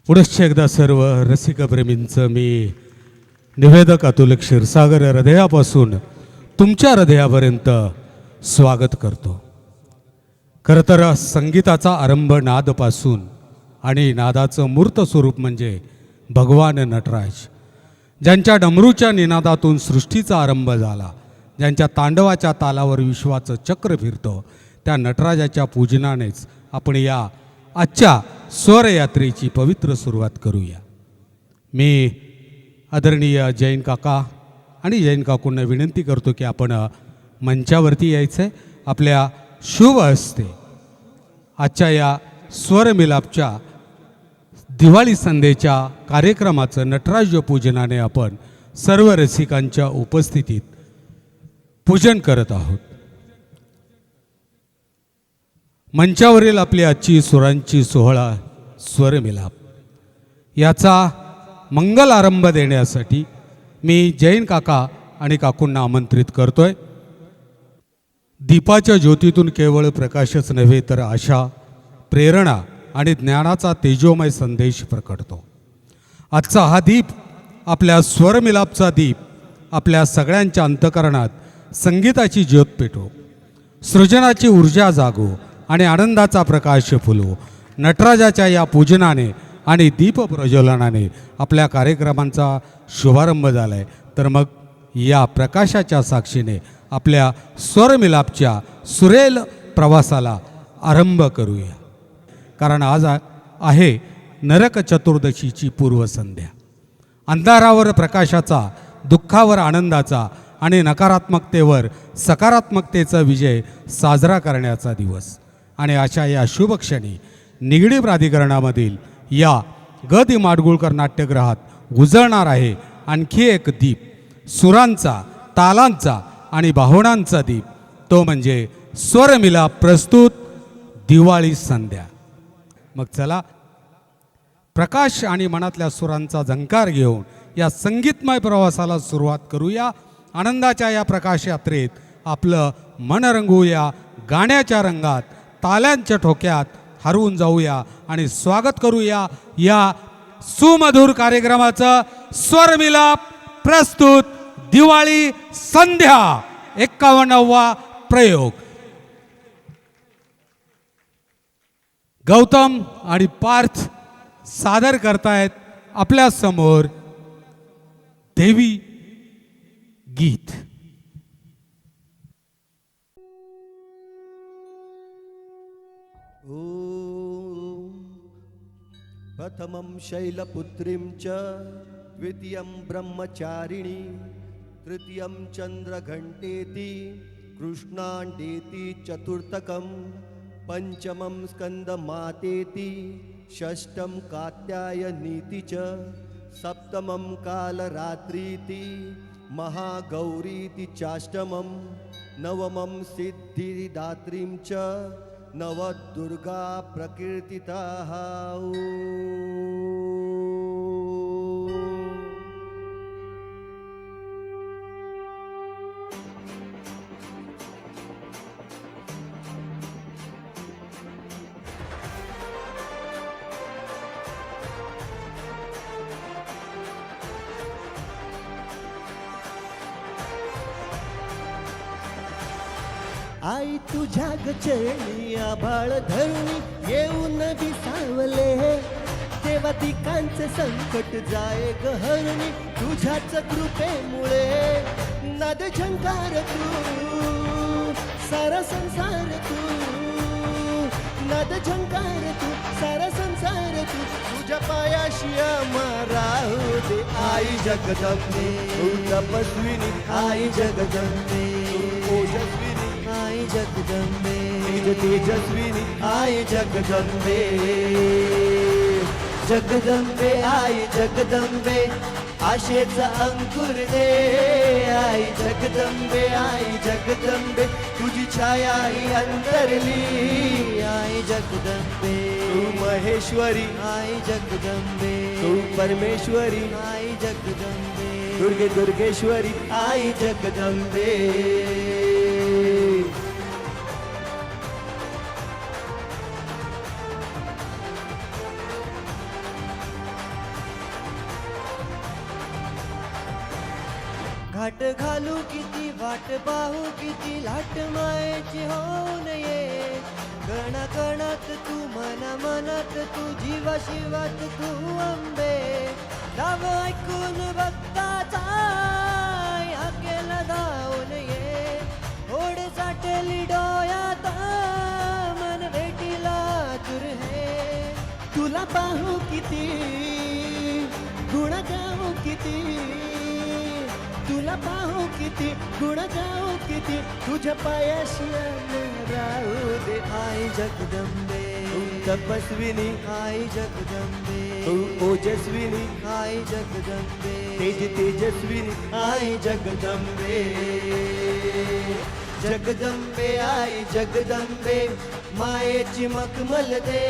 पुढचे एकदा सर्व रसिकप्रेमींचं मी निवेदक अतुल क्षीरसागर हृदयापासून तुमच्या हृदयापर्यंत स्वागत करतो. खरं तर संगीताचा आरंभ नादपासून आणि नादाचं मूर्त स्वरूप म्हणजे भगवान नटराज, ज्यांच्या डमरूच्या निनादातून सृष्टीचा आरंभ झाला, ज्यांच्या तांडवाच्या तालावर विश्वाचं चक्र फिरतं, त्या नटराजाच्या पूजनानेच आपण या आजच्या स्वरयात्रेची पवित्र सुरुवात करूया. मी आदरणीय जैन काका आणि जैन काकूंना विनंती करतो की आपण मंचावरती यायचं आहे. आपल्या शुभ हस्ते आजच्या या स्वरमिलापच्या दिवाळी संध्येच्या कार्यक्रमाचं नटराज पूजनाने आपण सर्व रसिकांच्या उपस्थितीत पूजन करत आहोत. मंचावरील आपली आजची सुरांची सोहळा स्वरमिलाप याचा मंगल आरंभ देण्यासाठी मी जैन काका आणि काकूंना आमंत्रित करतोय. दीपाच्या ज्योतीतून केवळ प्रकाशच नव्हे तर आशा, प्रेरणा आणि ज्ञानाचा तेजोमय संदेश प्रकटतो. आजचा हा दीप, आपल्या स्वरमिलापचा दीप, आपल्या सगळ्यांच्या अंतःकरणात संगीताची ज्योत पेटो, सृजनाची ऊर्जा जागो आणि आनंदाचा प्रकाश फुलो. नटराजाच्या या पूजनाने आणि दीप प्रज्वलनाने आपल्या कार्यक्रमांचा शुभारंभ झाला आहे. तर मग या प्रकाशाच्या साक्षीने आपल्या स्वरमिलापच्या सुरेल प्रवासाला आरंभ करूया. कारण आज आहे नरक चतुर्दशीची पूर्वसंध्या. अंधारावर प्रकाशाचा, दुःखावर आनंदाचा आणि नकारात्मकतेवर सकारात्मकतेचा विजय साजरा करण्याचा दिवस. आणि अशा या शुभ क्षणी निगडी प्राधिकरणामधील या ग दि माडगुळकर नाट्यगृहात उजळणार आहे आणखी एक दीप, सुरांचा, तालांचा आणि भावनांचा दीप. तो म्हणजे स्वरमिलाप प्रस्तुत दिवाळी संध्या. मग चला, प्रकाश आणि मनातल्या सुरांचा झंकार घेऊन या संगीतमय प्रवासाला सुरुवात करूया. आनंदाच्या या प्रकाश यात्रेत आपलं मन रंगवूया. गाण्याच्या रंगात, ताल्यांच्या ठोक्यात हरवून जाऊया आणि स्वागत करूया या सुमधुर कार्यक्रमाचं. स्वरमिलाप प्रस्तुत दिवाळी संध्या 51वा प्रयोग. गौतम आणि पार्थ सादर करतायत आपल्या समोर देवी गीत. प्रथमं शैलपुत्रीं च द्वितीयं ब्रह्मचारिणी तृतीयं चन्द्रघण्टेति कृष्णाण्डेति चतुर्थकं पंचमं स्कन्दमातेति षष्ठं कात्यायनीति च सप्तमं कालरात्रीति महागौरीति चाष्टमं नवमं सिद्धिदात्रीं च नवदुर्गा प्रकीर्तिताः. आई तुझ्या गचरणी आभाळ धरणी येऊन विसावले, तेव्हा तिकांचे संकट जाय गहरणी तुझ्याच कृपेमुळे. नाद झंकार तू, सारा संसार तू, नाद झंकार तू, सारा संसार तू, तुझ्या पायाशी आम्हाला राहू दे. आई जगदंबे तू तपस्विनी, आई जगदंबे तू ओजस्विनी, आई जगदंबे तेजस्विनी, आई जगदंबे. जगदंबे आई जगदंबे आशेचा अंकुर दे. आई जगदंबे, आई जगदंबे तुझी छाया ही अंतरली. आई जगदंबे तू महेश्वरी, आई जगदंबे तू परमेश्वरी, आई जगदंबे दुर्गे दुर्गेश्वरी, आई जगदंबे. वाट घालू किती वाट पाहू किती लाट मायेची होऊ नये कणा कणात तू मना मनात तू जीवा शिवात तू अंबे नाव ऐकून बघताच हाकेला धावून ये ओढ साठली डोळ्यात मन भेटीला तुर हे तुला पाहू किती गुण गाऊ किती तुला पाहू किती गुण गाऊ किती तुझ्या पायाशी राहू दे आई जगदंबे तपस्विनी आई जगदंबे ओजस्विनी आई जगदंबे तेजस्विनी आई जगदंबे जगदंबे आई जगदंबे मायेची मखमल दे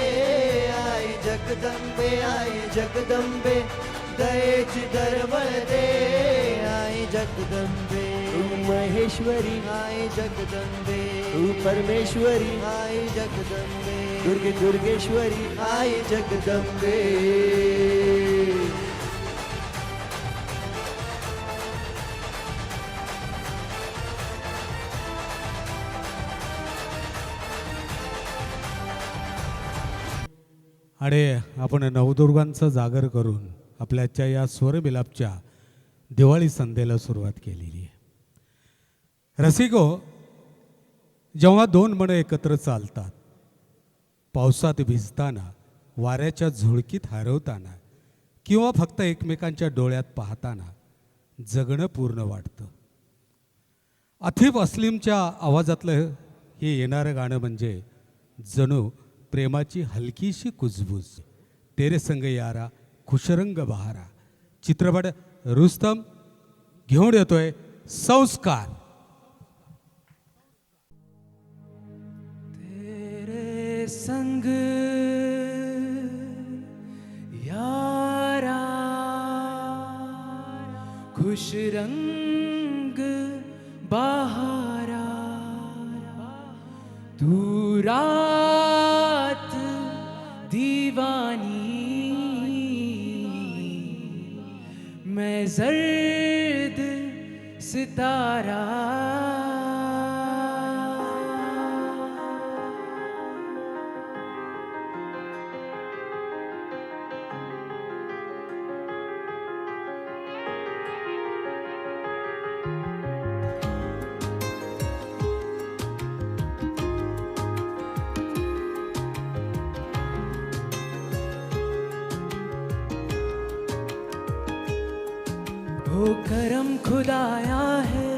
आई जगदंबे दयेची दरवळ दे आई जगदंबे महेश्वरी आई जगदंबे परमेश्वरी आई जगदंबे दुर्गेश्वरी आई जगदंबे आणि आपण नवदुर्गांचं जागर करून आपल्याच्या या स्वरमिलापच्या दिवाळी संध्येला सुरुवात केलेली आहे. रसिको, जेव्हा दोन मनं एकत्र चालतात, पावसात भिजताना, वाऱ्याच्या झुळकीत हरवताना किंवा फक्त एकमेकांच्या डोळ्यात पाहताना जगणं पूर्ण वाटतं. आतिफ अस्लमच्या आवाजातलं हे येणारं गाणं म्हणजे जणू प्रेमाची हलकीशी कुजबूज. तेरे संग यारा खुशरंग बहारा चित्रपट रुस्तम घेऊन येतोय संस्कार. तेरे संग यारा खुश रंग बहारा तू रात दीवानी मैं जर्द सितारा वो करम खुदाया है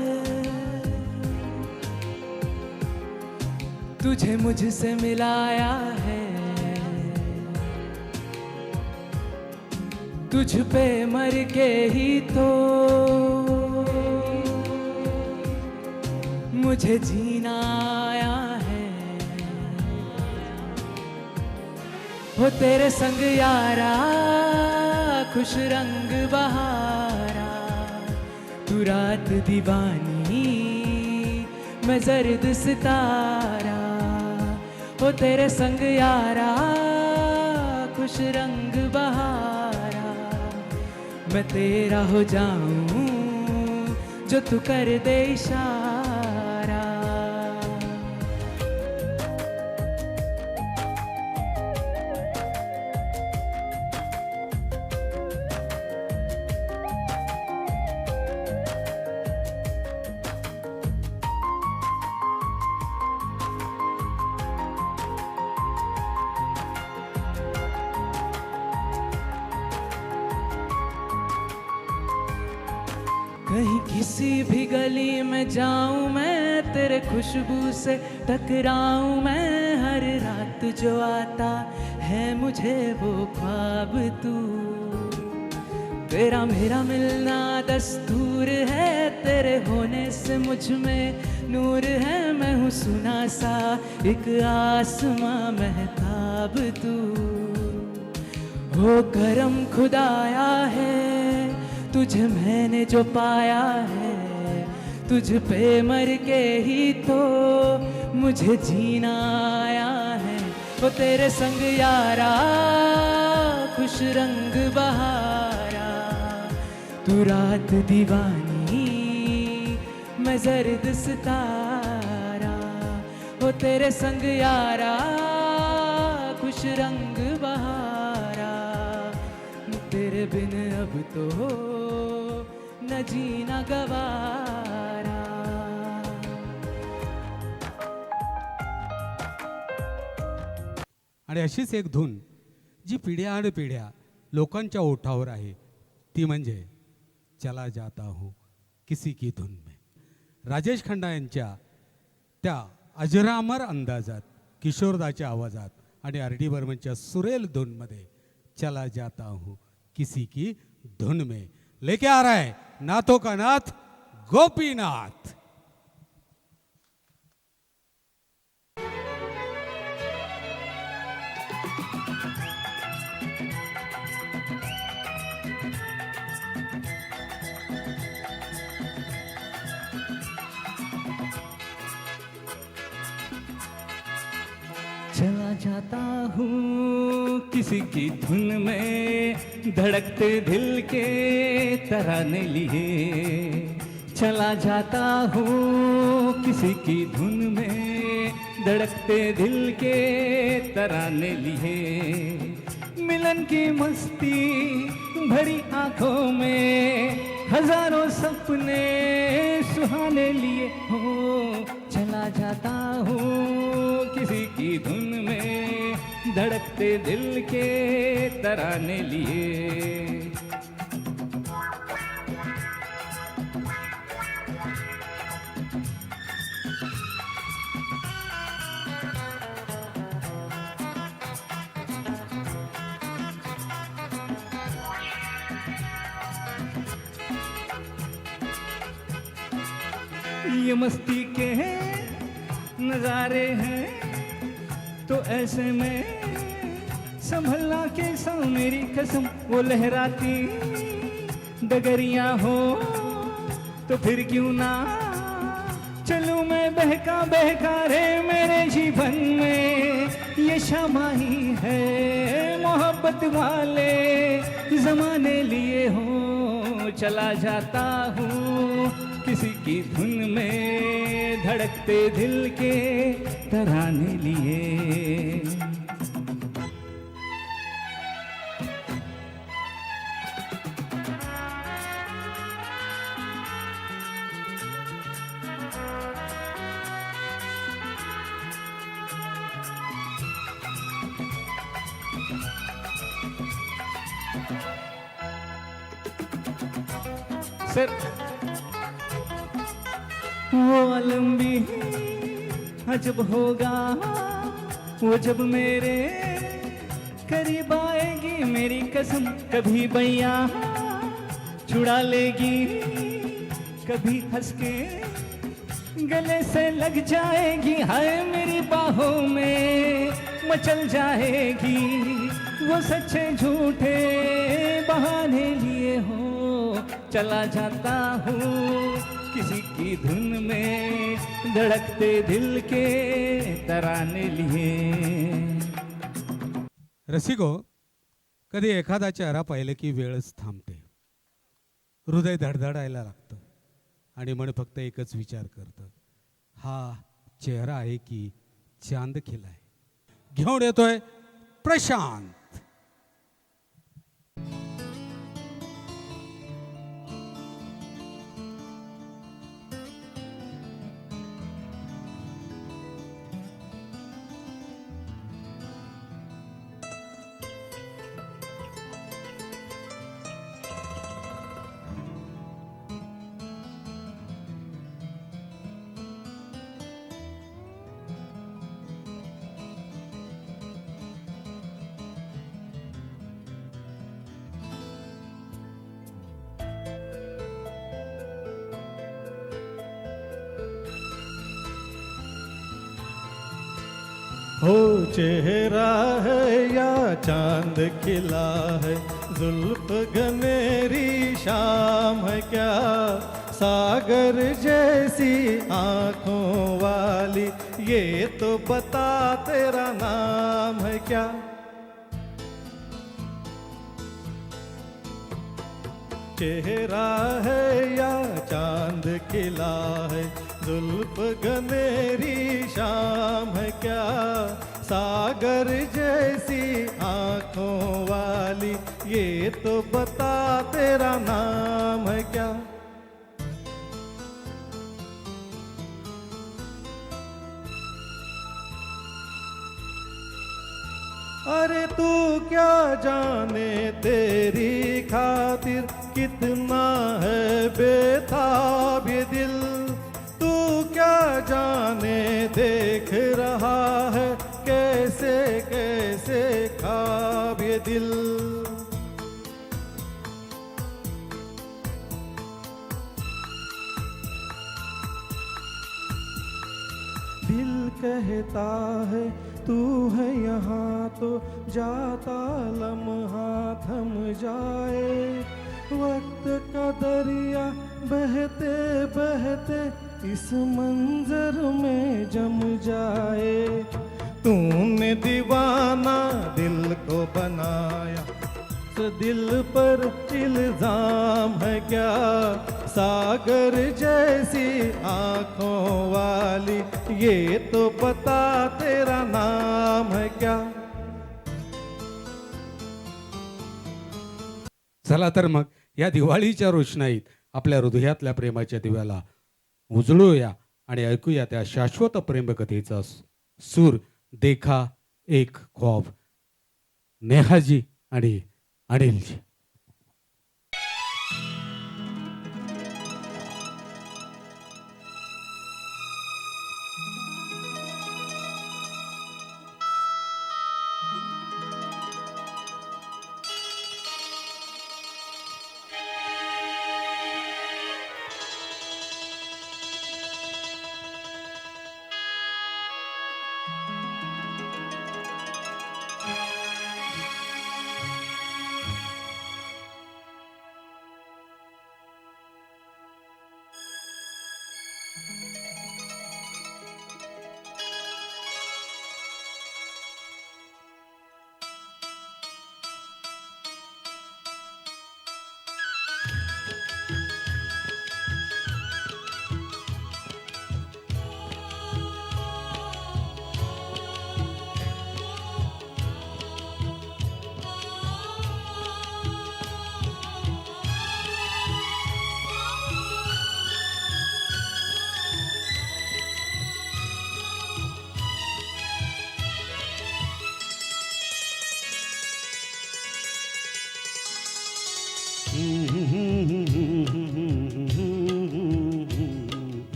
तुझे मुझसे मिलाया है तुझ पे मर के ही तो मुझे जीना आया है वो तेरे संग यारा खुश रंग बहारा तू रात दीवानी मैं जर्द सितारा वो तेरे संग यारा खुश रंग बहारा मैं तेरा हो जाऊं जो तू कर दे इशारा कहीं किसी भी गली में जाऊं मैं तेरे खुशबू से टकराऊं मैं हर रात जो आता है मुझे वो ख्वाब तू तेरा मेरा मिलना दस्तूर है तेरे होने से मुझ में नूर है मैं हूँ सुना सा एक आसमां महताब तू वो करम खुदाया है तुझे मैंने जो पाया है तुझ पे मर के ही तो मुझे जीना आया है वो तेरे संग यारा खुश रंग बहारा तू रात दीवानी मैं जर्द सितारा, हो तेरे संग यारा खुश रंग बहारा, तेरे बिन अब तो न जीना गवारा। आणि अशीच एक धून जी पिढ्यानपिढ्या लोकांच्या ओठावर आहे ती म्हणजे चला जाता हूँ किसी की धुन में। राजेश खन्ना यांच्या त्या अजरामर अंदाजात, किशोरदाच्या आवाजात आणि आर डी बर्मनच्या सुरेल धूनमध्ये चला जाता हूँ किसी की धुन में लेके आ रहा है नाथों का नाथ गोपीनाथ। चला जाता हूँ किसी की धुन में, धड़कते दिल के तराने लिए। चला जाता हूँ किसी की धुन में, धड़कते दिल के तराने लिए। मिलन की मस्ती भरी आंखों में, हजारों सपने सुहाने लिए हो। चला जाता हूँ किसी की धुन में, धड़कते दिल के तराने लिए। ये मस्ती के नजारे हैं तो ऐसे में संभलना कैसा मेरी कसम। वो लहराती डगरियां हो तो फिर क्यों ना चलूं मैं बहका बहका रे मेरे जीवन में। ये शामा ही है मोहब्बत वाले जमाने लिए हो। चला जाता हूँ किसी की धुन में, धड़कते दिल के तराने लिए। सर वो आलम भी अजब होगा, वो जब मेरे करीब आएगी मेरी कसम। कभी बैया छुड़ा लेगी, कभी हंस के गले से लग जाएगी। हाय मेरी बाहों में मचल जाएगी, वो सच्चे झूठे बहाने लिए हो। चला जाता हूँ किसी की धुन में, धड़कते दिल के तराने लिए। रसिको, कधी एखादा चेहरा पाहिलं की वेळच थांबते, हृदय धडधडायला लागतं आणि मन फक्त एकच विचार करतं, हा चेहरा आहे की चांद खिलाय। घेऊन येतोय प्रशांत। हो चेहरा है या चांद खिला है, जुल्फ घनेरी शाम है क्या, सागर जैसी आंखों वाली, ये तो बता तेरा नाम है क्या। चेहरा है या चांद खिला है, जुल्फ गनेरी शाम है क्या, सागर जैसी आंखों वाली, ये तो बता तेरा नाम है क्या। अरे तू क्या जाने तेरी खातिर कितना है बेताब ये दिल, तू क्या जाने देख रहा है कैसे कैसे ख्वाब ये दिल। दिल कहता है तू है यहाँ तो जाता लम्हा थम जाए, वक्त का दरिया बहते बहते इस मंजर में जम जाए। तूने दीवाना दिल को बनाया, तो दिल पर इल्जाम है क्या, सागर जैसी आंखों वाली, ये तो बता तेरा नाम है क्या। चला तर मग या दिवाळीच्या रोषणाईत आपल्या हृदयातल्या प्रेमाच्या दिव्याला उजळूया आणि ऐकूया त्या शाश्वत प्रेमकथेचा सूर देखा एक ख्वाब, नेहाजी आणि अनिलजी.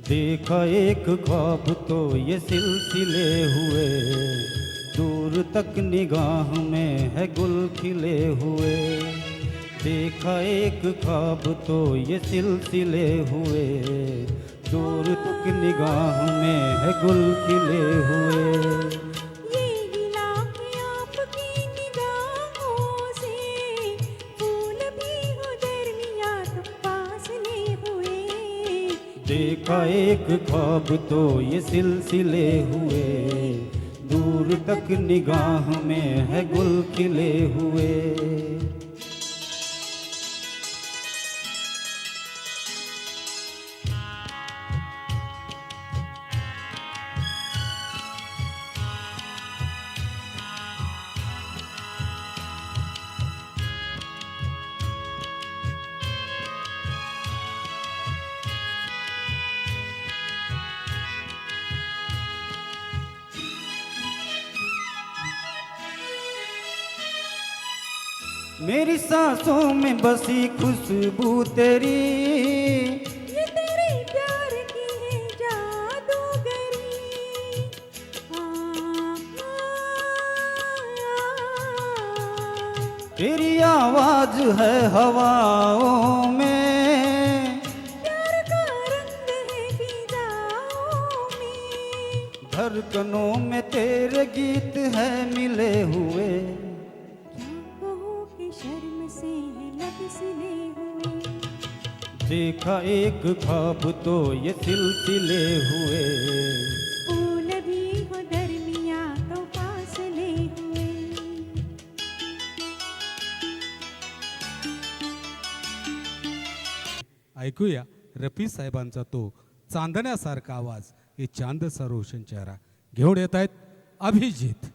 देखा एक ख्वाब तो ये सिलसिले हुए, दूर तक निगाह में है गुल खिले हुए। देखा एक ख्वाब तो ये सिलसिले हुए, दूर तक निगाह में है गुल खिले हुए। देखा एक ख्वाब तो ये सिलसिले हुए, दूर तक निगाह में है गुल खिले हुए। मेरी सांसों में बसी खुशबू तेरी, ये तेरे प्यार की है जादूगरी। तेरी आवाज है हवाओं में, प्यार का रंग है फिजाओं में। धड़कनों में तेरे गीत है मिले हुए। शर्म से है लब सिले हुए। देखा एक ख्वाब तो ये सिलसिले हुए, फूल भी हो दरमिया तो फासले हुए। ऐकूया रफी साहेबांचा तो चांदण्यासारखा आवाज, हे चांदचा रोशन चेहरा घेऊन येत आहेत अभिजित.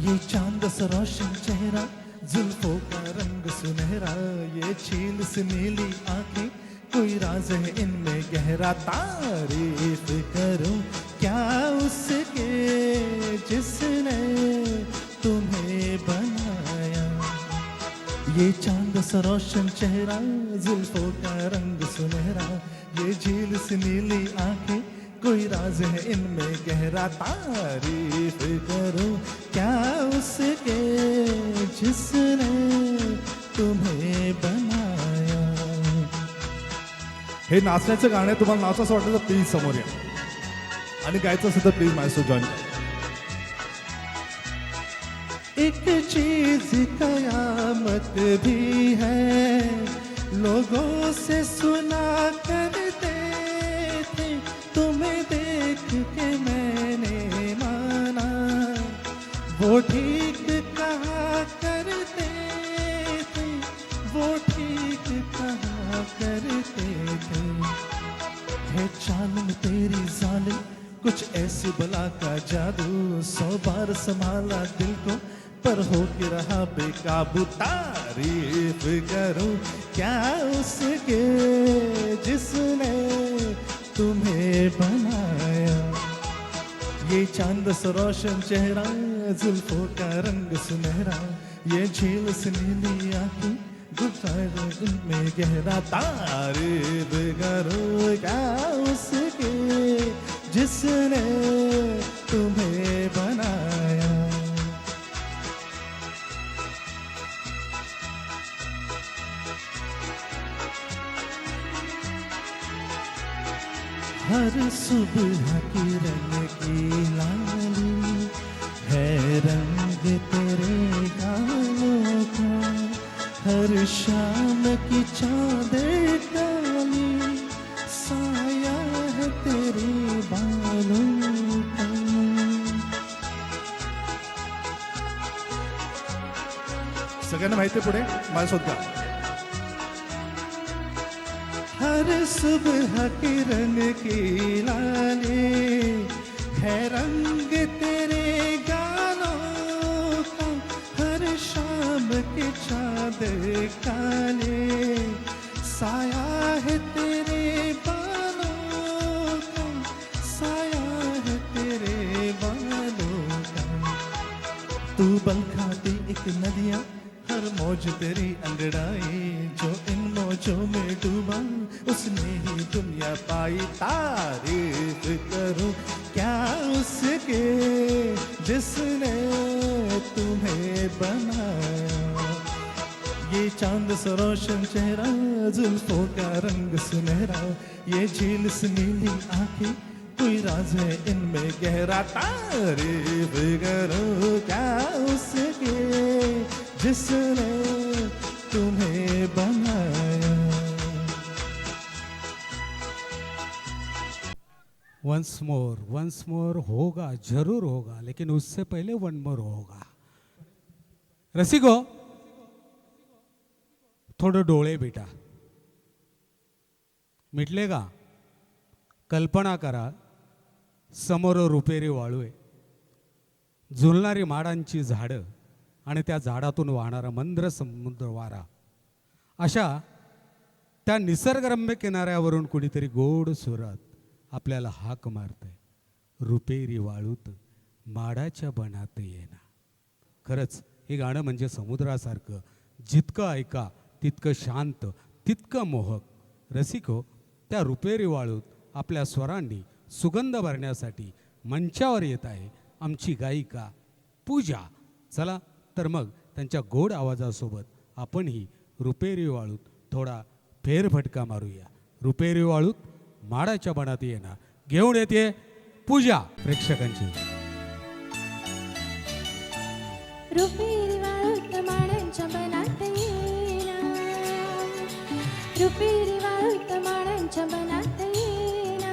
ये चांद सा रोशन चेहरा, जुल्फों का रंग सुनहरा, ये झील से नीली आंखें, कोई राज है इनमें गहरा. तारीफ करूं क्या उसके जिसने तुम्हें बनाया. ये चांद सा रोशन चेहरा, जुल्फों का रंग सुनहरा, ये झील से नीली आंखें, कोई राज है इनमें गहरा. तारीफ करूं क्या उसके जिसने तुम्हें बनाया. हे नाचण्याचं गाणं आहे. तुम्हाला नाचावं असं वाटलं तर प्लीज समोर या आणि गायचं असेल तर प्लीज माझ्यासोबत जॉईन करा. एक चीज कयामत भी है, लोगों से सुना करते थे, तुम्हें देख के मैंने माना, वो ठीक कहा करते थे, वो ठीक कहा करते थे. है चाल में तेरी जालिम, कुछ ऐसी बला का जादू, 100 बार संभाला दिल को पर हो के रहा बेकाबू. तारीफ करूं क्या उसके जिसने तुम्हें बनाया. ये चांद सा रोशन चेहरा, जुल्फों का रंग सुनहरा, ये झील से नीली आंखें, गुफ्तार इनमें गहरा. तारीफ करूं क्या उसके जिसने तुम्हें बनाया. हर सुबह किरण की लाली है रंग तेरे गालों का, हर शाम की चांदे काली साया है तेरे बालों का. सगळ्यांना माहिती आहे, पुढे माझ्यासोबत गा. हर सुबह किरण की लाली है रंग तेरे गालों का, हर शाम की चाँद काले साया है तेरे बालों का, साया है तेरे बालों का. तू बल खाती एक नदियाँ, हर मौज तेरी अंगड़ाई, जो इन मौजों में डूबा उसने ही दुनिया पाई. तारीफ करूं क्या उसके जिसने तुम्हें बनाया. ये चांद सा रोशन चेहरा, जुल्फों का रंग सुनहरा, ये झील से नीली आंखें, कोई राज है इनमें गहरा. तारीफ करूं क्या उसके जिसने तुम्हें बनाया. वंस मोर होगा, जरूर होगा, लेकिन उससे पहले वन मोर होगा. रसिको, थोडं डोळे बेटा मिटले का? कल्पना करा, समोर रुपेरी वाळू आहे, झुलणारी माडांची झाडं आणि त्या झाडातून वाहणारा मंद्र समुद्र वारा. अशा त्या निसर्गरम्य किनाऱ्यावरून कुणीतरी गोड सुरात आपल्याला हाक मारतंय, रुपेरी वाळूत माडाच्या बनात येना. खरंच हे गाणं म्हणजे समुद्रासारखं, जितकं ऐका तितकं शांत, तितकं मोहक. रसिको, त्या रुपेरी वाळूत आपल्या स्वरांनी सुगंध भरण्यासाठी मंचावर येत आहे आमची गायिका पूजा. चला तर मग त्यांच्या गोड आवाजासोबत आपणही रुपेरी वाळूत थोडा फेरफटका मारूया. रुपेरी वाळूत माडाच्या बनात येणार घेऊन येते पूजा प्रेक्षकांची. रुपेरी वाळूत माडांच्या बनात येना, रुपेरी वाळूत माडांच्या बनात येना,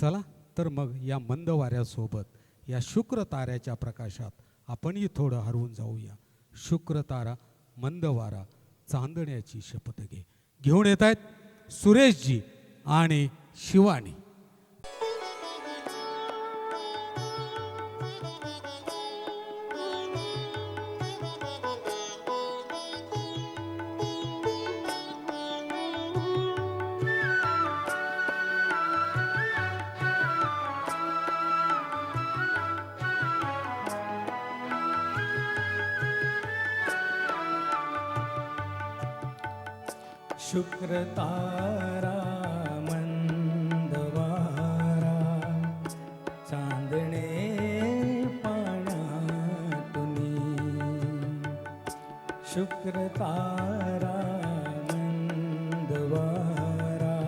चला तर मग या मंद वाऱ्यासोबत या शुक्र ताऱ्याच्या प्रकाशात आपणही थोडं हरवून जाऊया. शुक्र तारा, मंद वारा, चांदण्याची शपथ घे. घेऊन येत आहेत सुरेशजी आणि शिवानी. शुक्र तारा मंद वारा चांदणे पाण्यातुनी. शुक्र तारा मंद वारा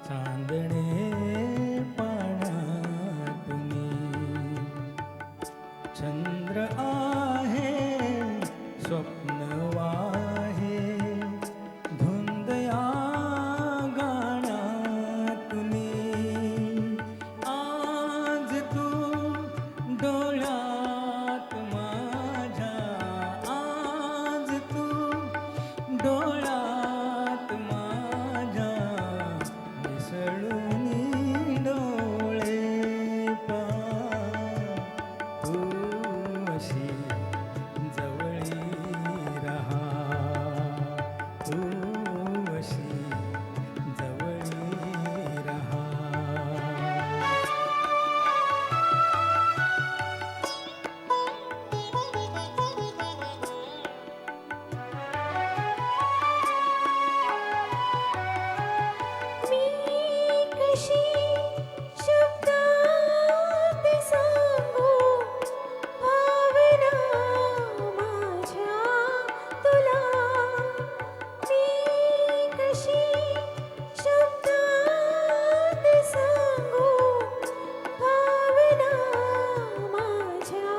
चांदणे पाण्यातुनी. चंद्र आहे स्वप्न वाहे धुंद या गाण्यातुनी. आज तू डोळ्यात माझ्या, आज तू डोळ्यात माझ्या मिसळूनी डोळे पा. तू अशी जवळी रहा, तू अशी जवळी रहा. मी कशी शब्दात सांगू भावना माझ्या तुला. मी कशी शब्दात सांगू भावना माझ्या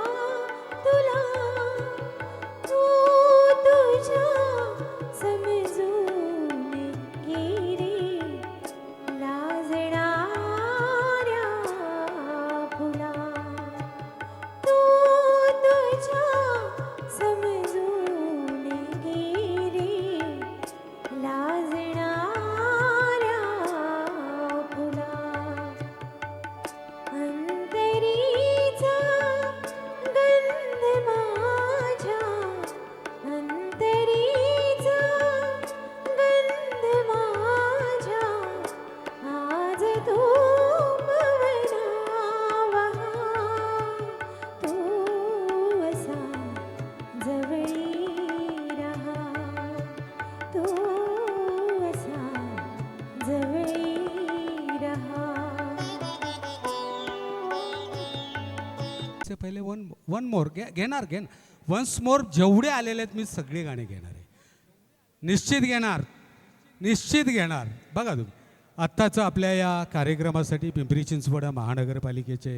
तुला. तू तुझ्या समजून घे रे लाजणाऱ्या फुला. तू तुझ्या समजून घे रे लाजणाऱ्या फुला. अंतरीचा गंध माझ्या, अंतरीचा गंध माझ्या आज तू मनावा. तू असा जवळी रहा, तू असा जवळी रहा. से पहिले वन मोर घेणार वन्स मोर. जेवढे आलेले आहेत मी सगळे गाणे घेणार आहे. निश्चित घेणार, निश्चित घेणार. बघा तुम्ही आत्ताचं आपल्या या कार्यक्रमासाठी पिंपरी चिंचवड महानगरपालिकेचे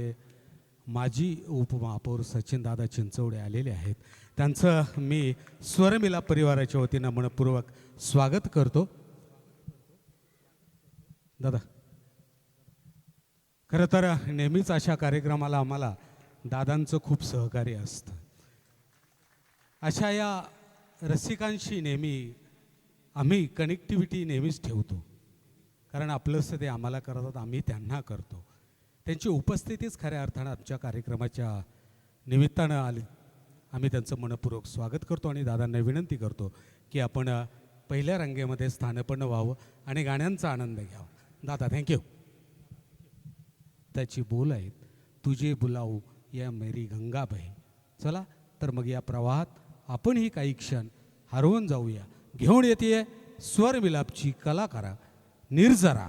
माजी उपमहापौर सचिनदादा चिंचवडे आलेले आहेत. त्यांचं मी स्वरमिलाप परिवाराच्या वतीनं मनपूर्वक स्वागत करतो. दादा, खरं तर नेहमीच अशा कार्यक्रमाला आम्हाला दादांचं खूप सहकार्य असतं. अशा या रसिकांशी नेहमी आम्ही कनेक्टिव्हिटी नेहमीच ठेवतो, कारण आपलंसं ते आम्हाला करतात, आम्ही त्यांना करतो. त्यांची उपस्थितीच खऱ्या अर्थानं आमच्या कार्यक्रमाच्या निमित्तानं आली. आम्ही त्यांचं मनपूर्वक स्वागत करतो आणि दादांना विनंती करतो की आपण पहिल्या रांगेमध्ये स्थानपन्न व्हावं आणि गाण्यांचा आनंद घ्यावा. दादा, थँक्यू. त्याची बोल आहेत तुझे बुलाऊ या मेरी गंगा बहे. चला तर मग या प्रवाहात आपणही काही क्षण हरवून जाऊया. घेऊन येते स्वर मिलापची कलाकारा निर्जरा.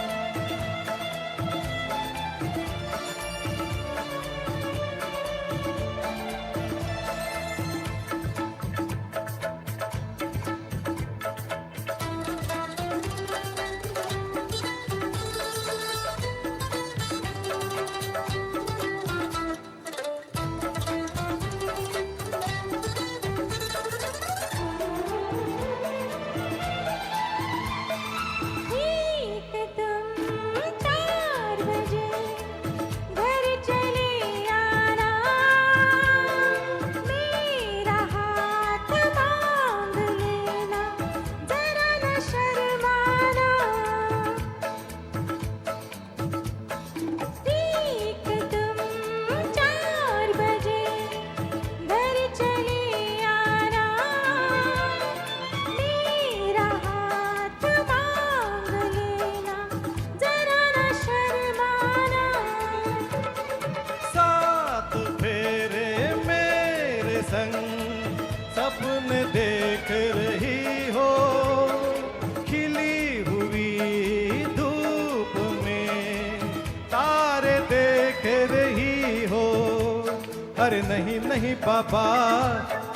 अरे नहीं नहीं बाबा,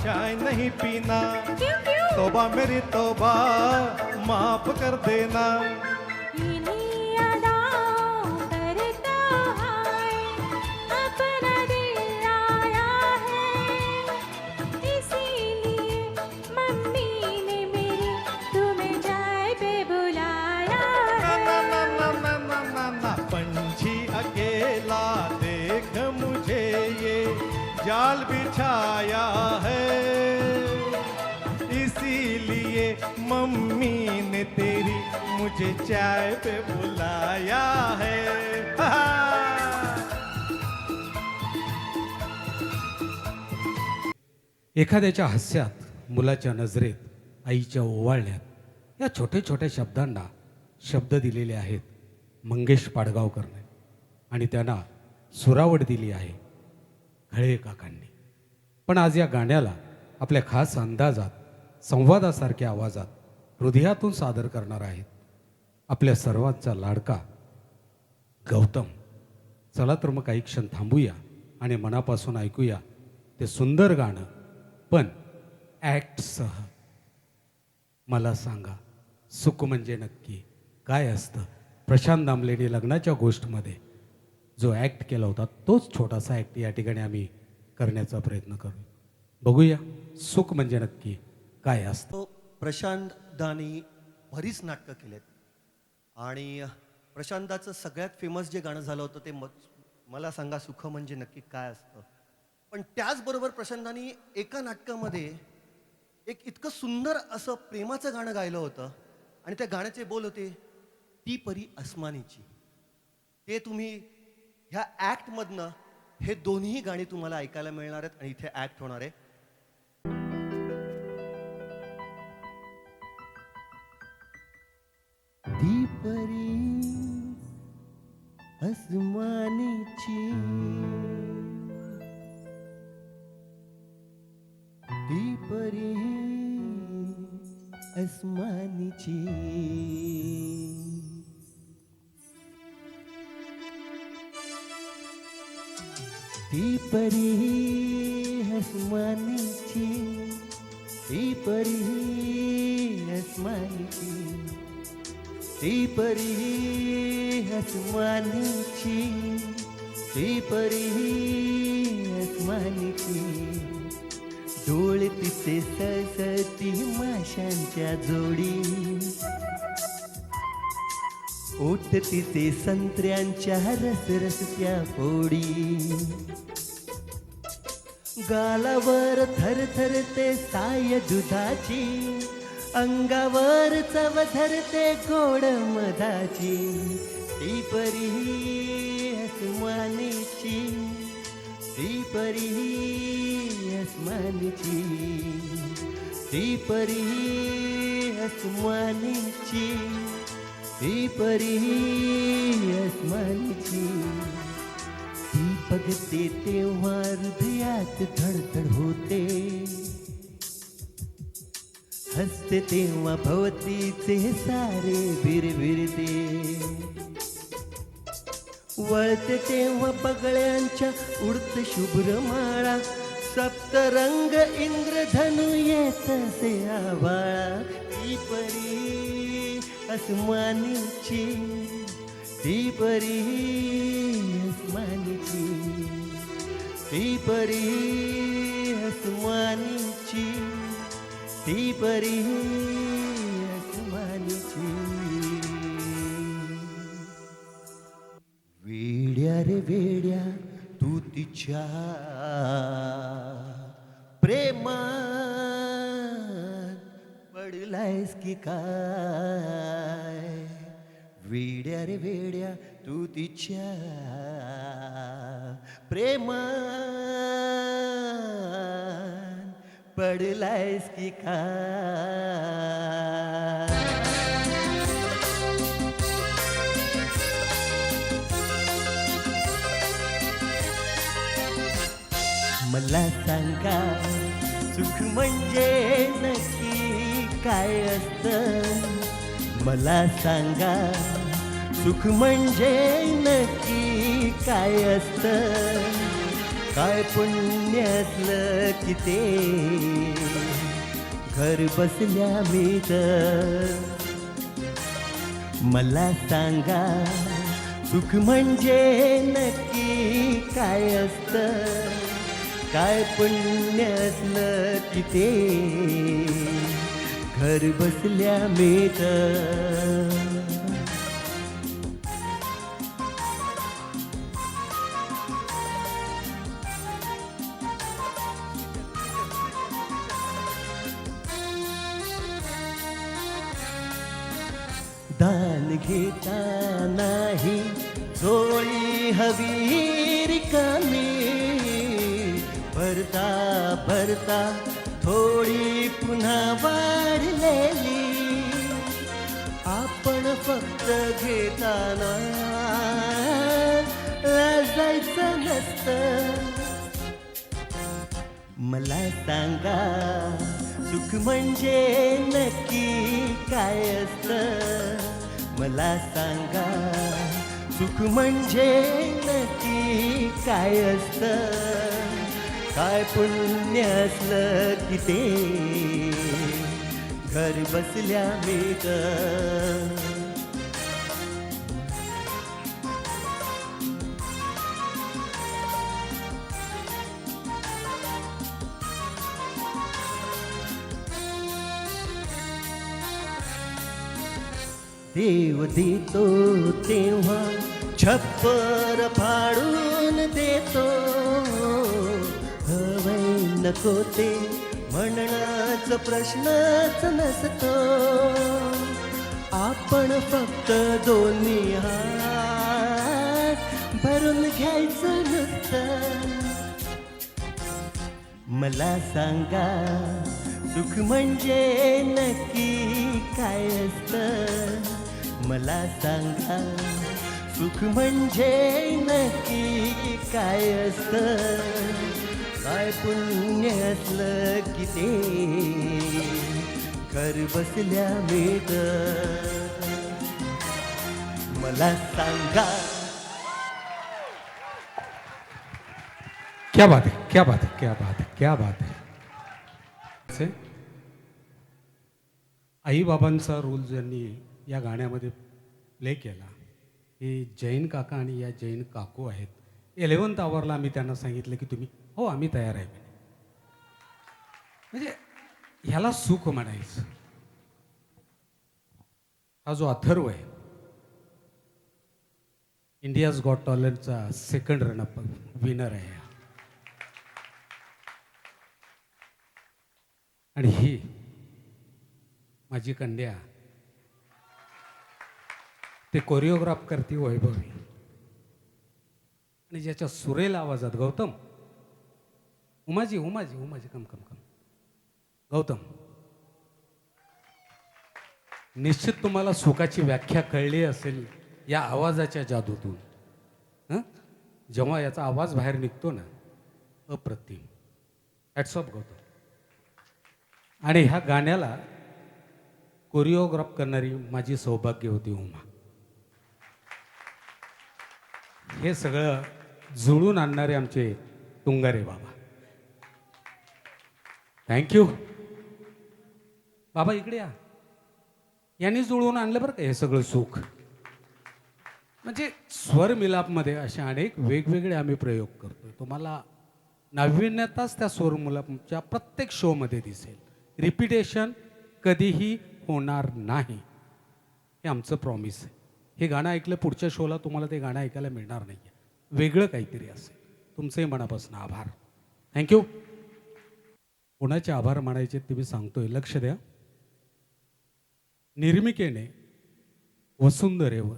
चाय नहीं पीना, क्यों क्यों तौबा मेरी तौबा, माफ कर देना। इन्हीं अदाओं पर तो हाय अपना दिल आया है, इसीलिए मम्मी ने मेरी तुम्हें चाय पे बुलाया ना है। ना ना ना ना ना ना ना, पंछी अकेला देख मुझे ये जाल बिछाया है, इसीलिए मम्मी ने तेरी मुझे चाय पे बुलाया है। एखाद्याच्या हास्यात, मुलाच्या नजरेत, आईच्या ओवाळण्यात या छोट्या छोट्या शब्दांना शब्द दिलेले आहेत मंगेश पाडगावकरने आणि त्यांना सुरावट दिली आहे खळे काकांनी. पण आज या गाण्याला आपल्या खास अंदाजात, संवादासारख्या आवाजात, हृदयातून सादर करणार आहेत आपल्या सर्वांचा लाडका गौतम. चला तर मग काही क्षण थांबूया आणि मनापासून ऐकूया ते सुंदर गाणं, पण ॲक्टसह. मला सांगा सुख म्हणजे नक्की काय असतं. प्रशांत दामलेने लग्नाच्या गोष्टमध्ये जो ॲक्ट केला होता तोच छोटासा ॲक्ट या ठिकाणी आम्ही करण्याचा प्रयत्न करू. बघूया सुख म्हणजे नक्की काय असतं. तो प्रशांत दानी बरीच नाटकं केलेत आणि प्रशांताचं सगळ्यात फेमस जे गाणं झालं होतं ते मला सांगा सुख म्हणजे नक्की काय असतं. पण त्याचबरोबर प्रशांतांनी एका नाटकामध्ये एक इतकं सुंदर असं प्रेमाचं गाणं गायलं होतं आणि त्या गाण्याचे बोल होते ती परी अस्मानीची. ते तुम्ही ह्या ॲक्टमधनं हे दोन्ही गाणी तुम्हाला ऐकायला मिळणार आहेत आणि इथे ॲक्ट होणार आहे. ती परी अस्मानीची, ती परी अस्मानीची, ती परी अस्मानीची, ती परी अस्मानीची, ती परी अस्मानीची, ती परी अस्मानीची. डोळे तिचे सळसळती माशांच्या जोडी, ओठ तिचे संत्र्यांच्या रसरसत्या फोडी, गालावर थरथरते साय दुधाची, अंगावर चव धरते गोड मधाची. ती परी अस्मानीची, ती परी अस्मानीची, ती परी अस्मानीची, ती परी अस्मानीची. ती बघते तेव्हा हृदयात धडधड होते, हसते तेव्हा भवतीचे सारे बिरबिरते, वळते तेव्हा पगळ्यांच्या उडत शुभ्र माळा, सप्तरंग इंद्रधनु येतसे आभाळा. ती परी अस्मानीची, ती परी अस्मानीची, ती परी अस्मानीची, ती परी अस्मानीची. वेड्या रे वेड्या तू तिच्या प्रेमात पडलायस की काय. वेड्या रे वेड्या तू तिच्या प्रेमात पडलायस की काय. मला सांगा सुख म्हणजे नक्की काय असतं. मला सांगा सुख म्हणजे नक्की काय असतं. काय पुण्य असलं की ते घर बसल्या मिळतं. मला सांगा सुख म्हणजे नक्की काय असतं. काय पुण्य असलं की ते घर बसल्या मिळतं. दान घेता नाही झोळी हवी रिकामी. भरता भरता थोडी पुन्हा वाढलेली. आपण फक्त घेताना लाजायचं नसतं. मला सांगा सुख म्हणजे नक्की काय असतं. मला सांगा सुख म्हणजे नक्की काय असतं. काय पुण्य असलं की ते घर बसल्या मिळतं. देव देतो तेव्हा छप्पर फाडून देतो. हवय नको ते म्हणण्याच प्रश्नच नसतो. आपण फक्त दोन्ही हात भरून घ्यायचं नुसतं. मला सांगा सुख म्हणजे नक्की काय असतं. मला सांगा सुख म्हणजे नक्की काय असतं. काय पुण्य असलं की ते घर बसल्या मिळतं. मला सांगा. क्या बात है, क्या बात है, क्या बात है, क्या बात है. आई बाबांचा रोल ज्यांनी या गाण्यामध्ये प्ले केला हे जैन काका आणि या जैन काकू आहेत. 11th आवरला आम्ही त्यांना सांगितलं की तुम्ही हो आम्ही तयार आहे. म्हणजे ह्याला सुख म्हणायचं. हा जो अथर्व आहे इंडियाज गॉट टॅलेंटचा सेकंड रनअप विनर आहे. आणि ही माझी कन्या ते कोरिओग्राफ करते वैभवी. आणि ज्याच्या सुरेल आवाजात गौतम उमाजी उमाजी उमाजी कम कम कम गौतम निश्चित तुम्हाला सुखाची व्याख्या कळली असेल या आवाजाच्या जादूतून. जेव्हा याचा आवाज बाहेर निघतो ना अप्रतिम. Hats off Gautam. आणि ह्या गाण्याला कोरिओग्राफ करणारी माझी सौभाग्य होती उमा. हे सगळं जुळून आणणारे आमचे तुंगारे बाबा. थँक्यू बाबा. इकडे या. यांनी जुळवून आणलं बरं का हे सगळं सुख. म्हणजे स्वर मिलापमध्ये असे अनेक वेगवेगळे आम्ही प्रयोग करतो. तुम्हाला नाविन्यताच त्या स्वर मिलापच्या प्रत्येक शोमध्ये दिसेल. रिपिटेशन कधीही होणार नाही हे आमचं प्रॉमिस आहे. हे गाणं ऐकलं पुढच्या शोला तुम्हाला ते गाणं ऐकायला मिळणार नाही आहे. वेगळं काहीतरी असेल. तुमचंही मनापासून आभार. थँक्यू. कोणाचे आभार मानायचे ते मी सांगतोय. लक्ष द्या. निर्मिकेने वसुंधरेवर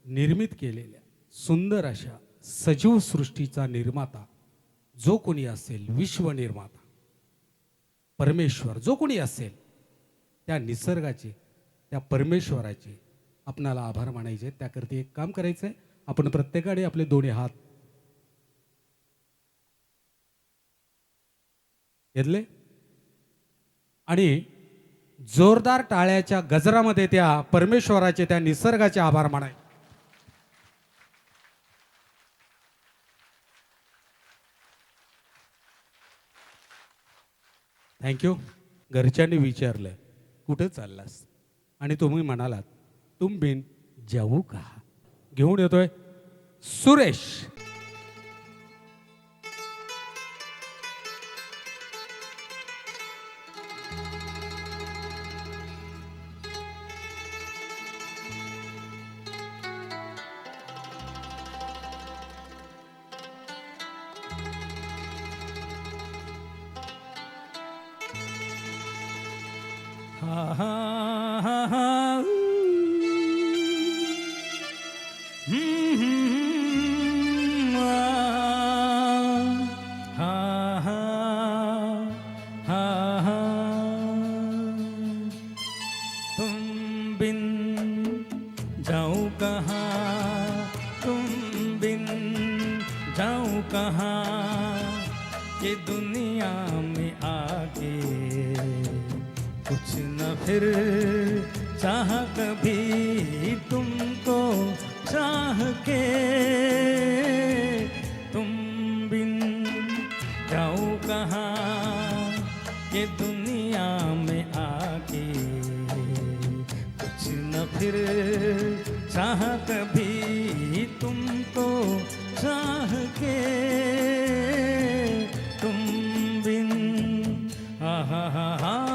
निर्मित केलेल्या सुंदर अशा सजीव सृष्टीचा निर्माता जो कोणी असेल, विश्वनिर्माता परमेश्वर जो कोणी असेल, त्या निसर्गाचे त्या परमेश्वराचे आपणाला आभार मानायचे. त्याकरता एक काम करायचं आहे. आपण प्रत्येकाने आपले दोन्ही हात घेतले आणि जोरदार टाळ्याच्या गजरामध्ये त्या परमेश्वराचे त्या निसर्गाचे आभार मानाय. थँक्यू. घरच्यांनी विचारलं कुठं चाललास आणि तुम्ही म्हणालात तुम बिन जाऊ का. घेऊन येतोय सुरेश. हा हा हा हा हा हा हा हा तुम बिन जाऊं कहाँ, तुम बिन जाऊं कहाँ, ये दुनिया में आके कुछ न फिर चाह कभी तुमको चाह के, तुम बिन जाऊं कहाँ, ये दुनिया में आके कुछ न फिर चाह कभी तुमको चाह के, तुम बिन आहा हा हा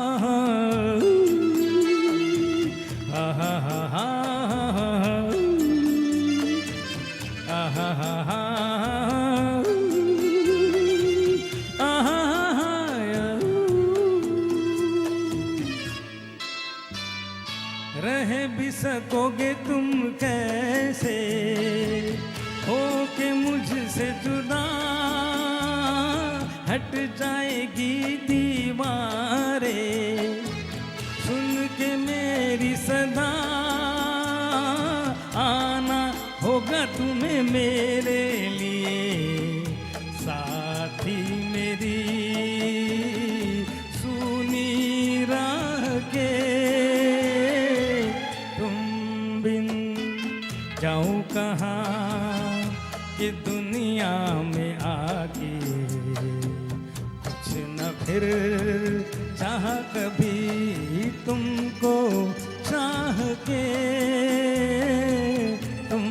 रह भी सकोगे तुम कैसे हो के मुझसे जुदा, हट जाएगी दीवारें सुन के मेरी सदा, आना होगा तुम्हें मेरे लिए साथी मेरी सुनी राह के, तुम बिन जाऊं कहाँ कि दुनिया में आके कुछ न फिर चाह कभी तुमको चाह के, तुम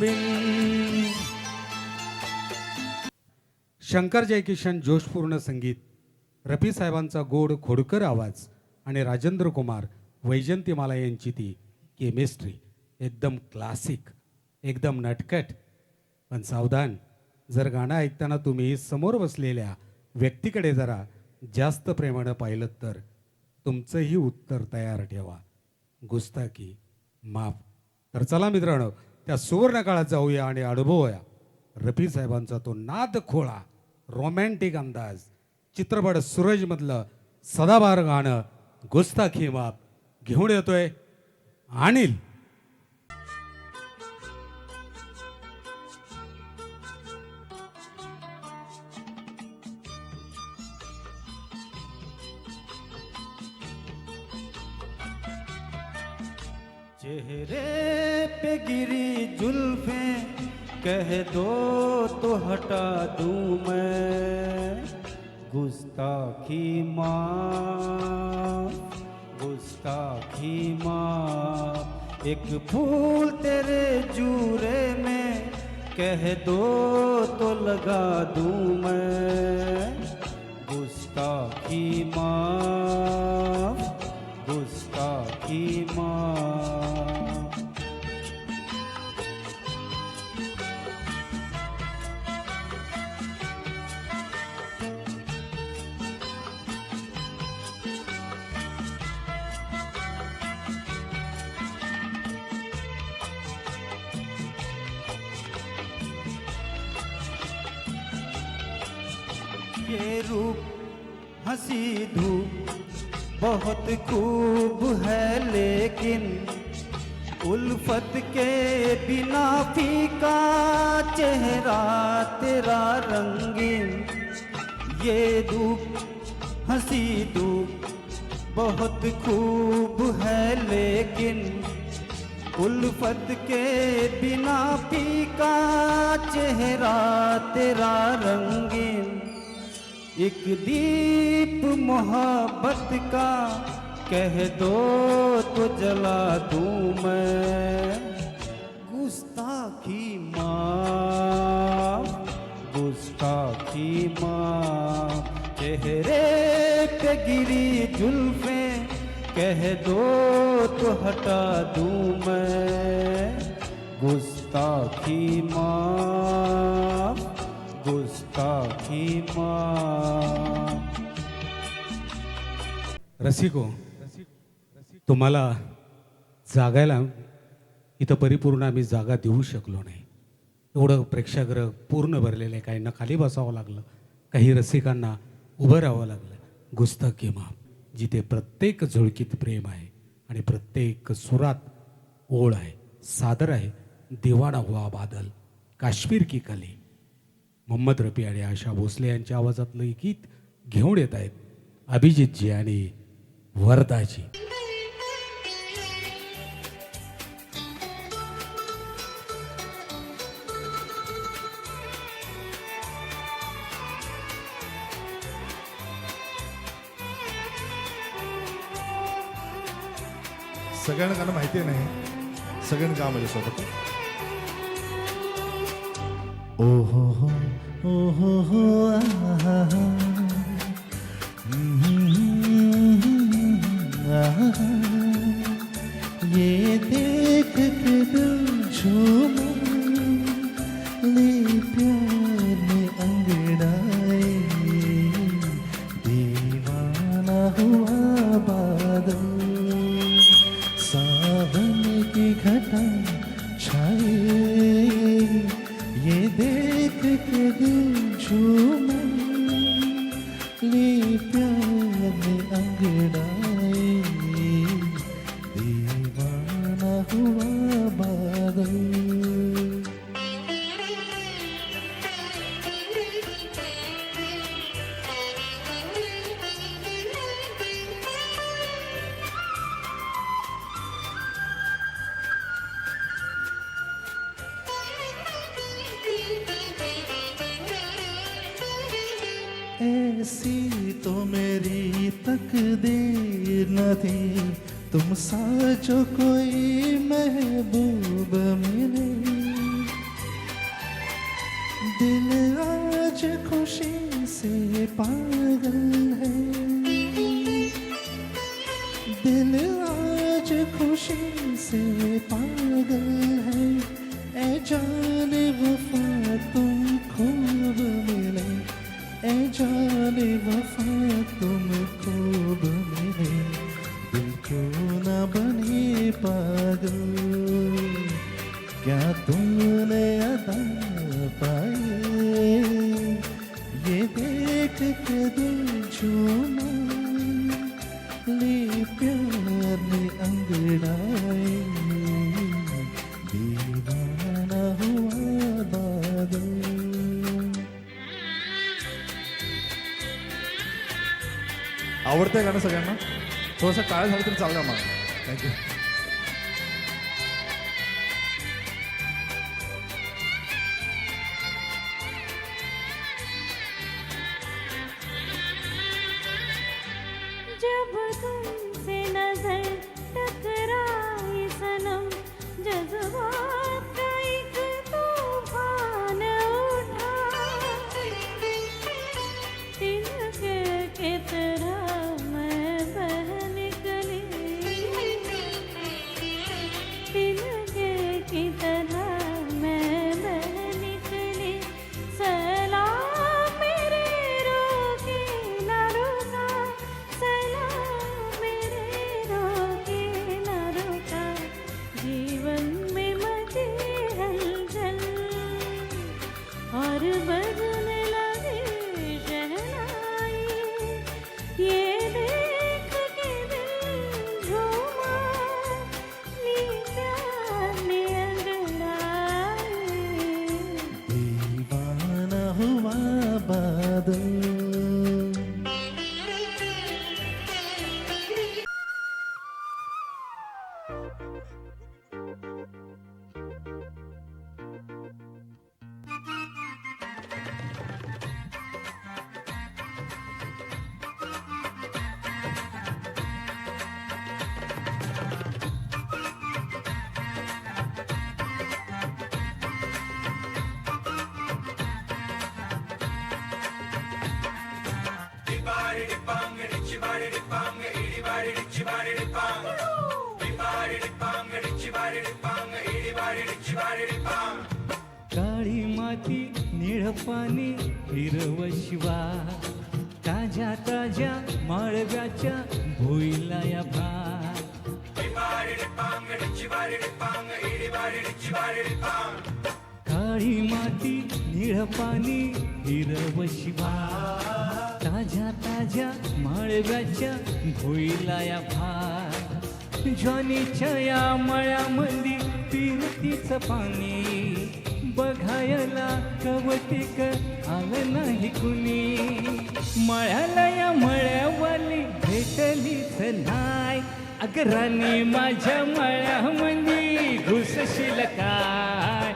बिन. शंकर जयकिशन जोशपूर्ण संगीत, रफी साहेबांचा गोड खोडकर आवाज आणि राजेंद्र कुमार वैजंतीमाला यांची ती केमिस्ट्री एकदम क्लासिक, एकदम नटखट. पण सावधान, जर गाणं ऐकताना तुम्ही समोर बसलेल्या व्यक्तीकडे जरा जास्त प्रेमानं पाहिलं तर तुमचंही उत्तर तयार ठेवा. गुस्ताखी माफ. तर चला मित्रांनो, त्या सुवर्ण काळात जाऊया आणि अनुभवूया रफी साहेबांचा तो नाद खोळा रोमॅन्टिक अंदाज. चित्रपट सूरजमधलं सदाबहार गाणं गुस्ताखी माफ घेऊन येतोय अनिल. चेहरे पे गिरी जुल्फें कह दो तो हटा दूं मैं, गुस्ताखी माफ, गुस्ताखी माफ. एक फूल तेरे जूरे में कह दो तो लगा दूं मैं, गुस्ताखी माफ, गुस्ताखी माफ. ये रूप हंसी धूप बहुत खूब है, लेकिन उल्फत के बिना फीका चेहरा तेरा रंगीन. ये धूप हंसी धूप बहुत खूब है, लेकिन उल्फत के बिना फीका चेहरा तेरा रंगीन. एक दीप मोहब्बत का कह दो तो जला दूं मैं। गुस्ताखी माफ, गुस्ताखी माफ, चेहरे पे गिरी जुल्फे कह दो तो हटा दूं मैं। गुस्ताखी माफ, गुस्ताखी माफ। रसिको, तुम्हाला जागायला इथं परिपूर्ण आम्ही जागा देऊ शकलो नाही. एवढं प्रेक्षागृह पूर्ण भरलेलं आहे. काहींना खाली बसावं लागलं, काही रसिकांना उभं राहावं लागलं. गुस्ताखी माफ, जिथे प्रत्येक झुळकीत प्रेम आहे आणि प्रत्येक सुरात ओळ आहे. सादर आहे दिवाना हुआ बादल, काश्मीर की कली. मोहम्मद रफी आणि आशा भोसले यांच्या आवाजातलं हे गीत घेऊन येत आहेत अभिजितजी आणि वरदाजी. सगळ्यांना गाणं माहिती नाही, सगळ्यांना गा माझ्यासोबत. ओ हो हो ओ हो हो आहा हा. आहा. ये देख के दिल झूमा ले प्यार में अंगड़ाए. दीवाना हुआ बादल, सावन की घटा छाए. ये देख के दिल झूमा ले प्यार में अंगड़ाए. दीवाना हुआ बादल. ऐसी तो मेरी तकदीर न थी, तुम सा जो कोई महबूब मिले. दिल आज खुशी से पागल है. दिल आज खुशी से पागल है. ऐ जाने वफा तुम खूब मिले. ऐ जाने वफा तुम खूब मिले. दिल को न बने पागल, क्या तुमने अदा पाए. ये देख के दिल झूमा ले प्यार में अंगड़ाए. दीवाना हुआ बादल. आवडतंय गाणं सगळ्यांना? थोडंसं टाळ्या झालं तरी चाललं मला. थँक्यू. जब तुमसे नजर टकराई सनम, जज्बात का एक तूफान उठा. तिनके की तरह मैं बह निकली. काळी माती निळ पाणी हिरव शिवा ताज्या ताज्या माळव्याच्या भुईला या भार काळी माती निळ पाणी हिरव शिवा ताज्या ताज्या माळव्याच्या भुईला या भार ज्वानीच्या या मळ्यामध्ये फिरतीचं पाणी बघायला कवतिक आलं नाही कुणी मळ्याला या मळ्यावाली भेटलीच नाही अगराने माझ्या मळ्यामध्ये घुसशील काय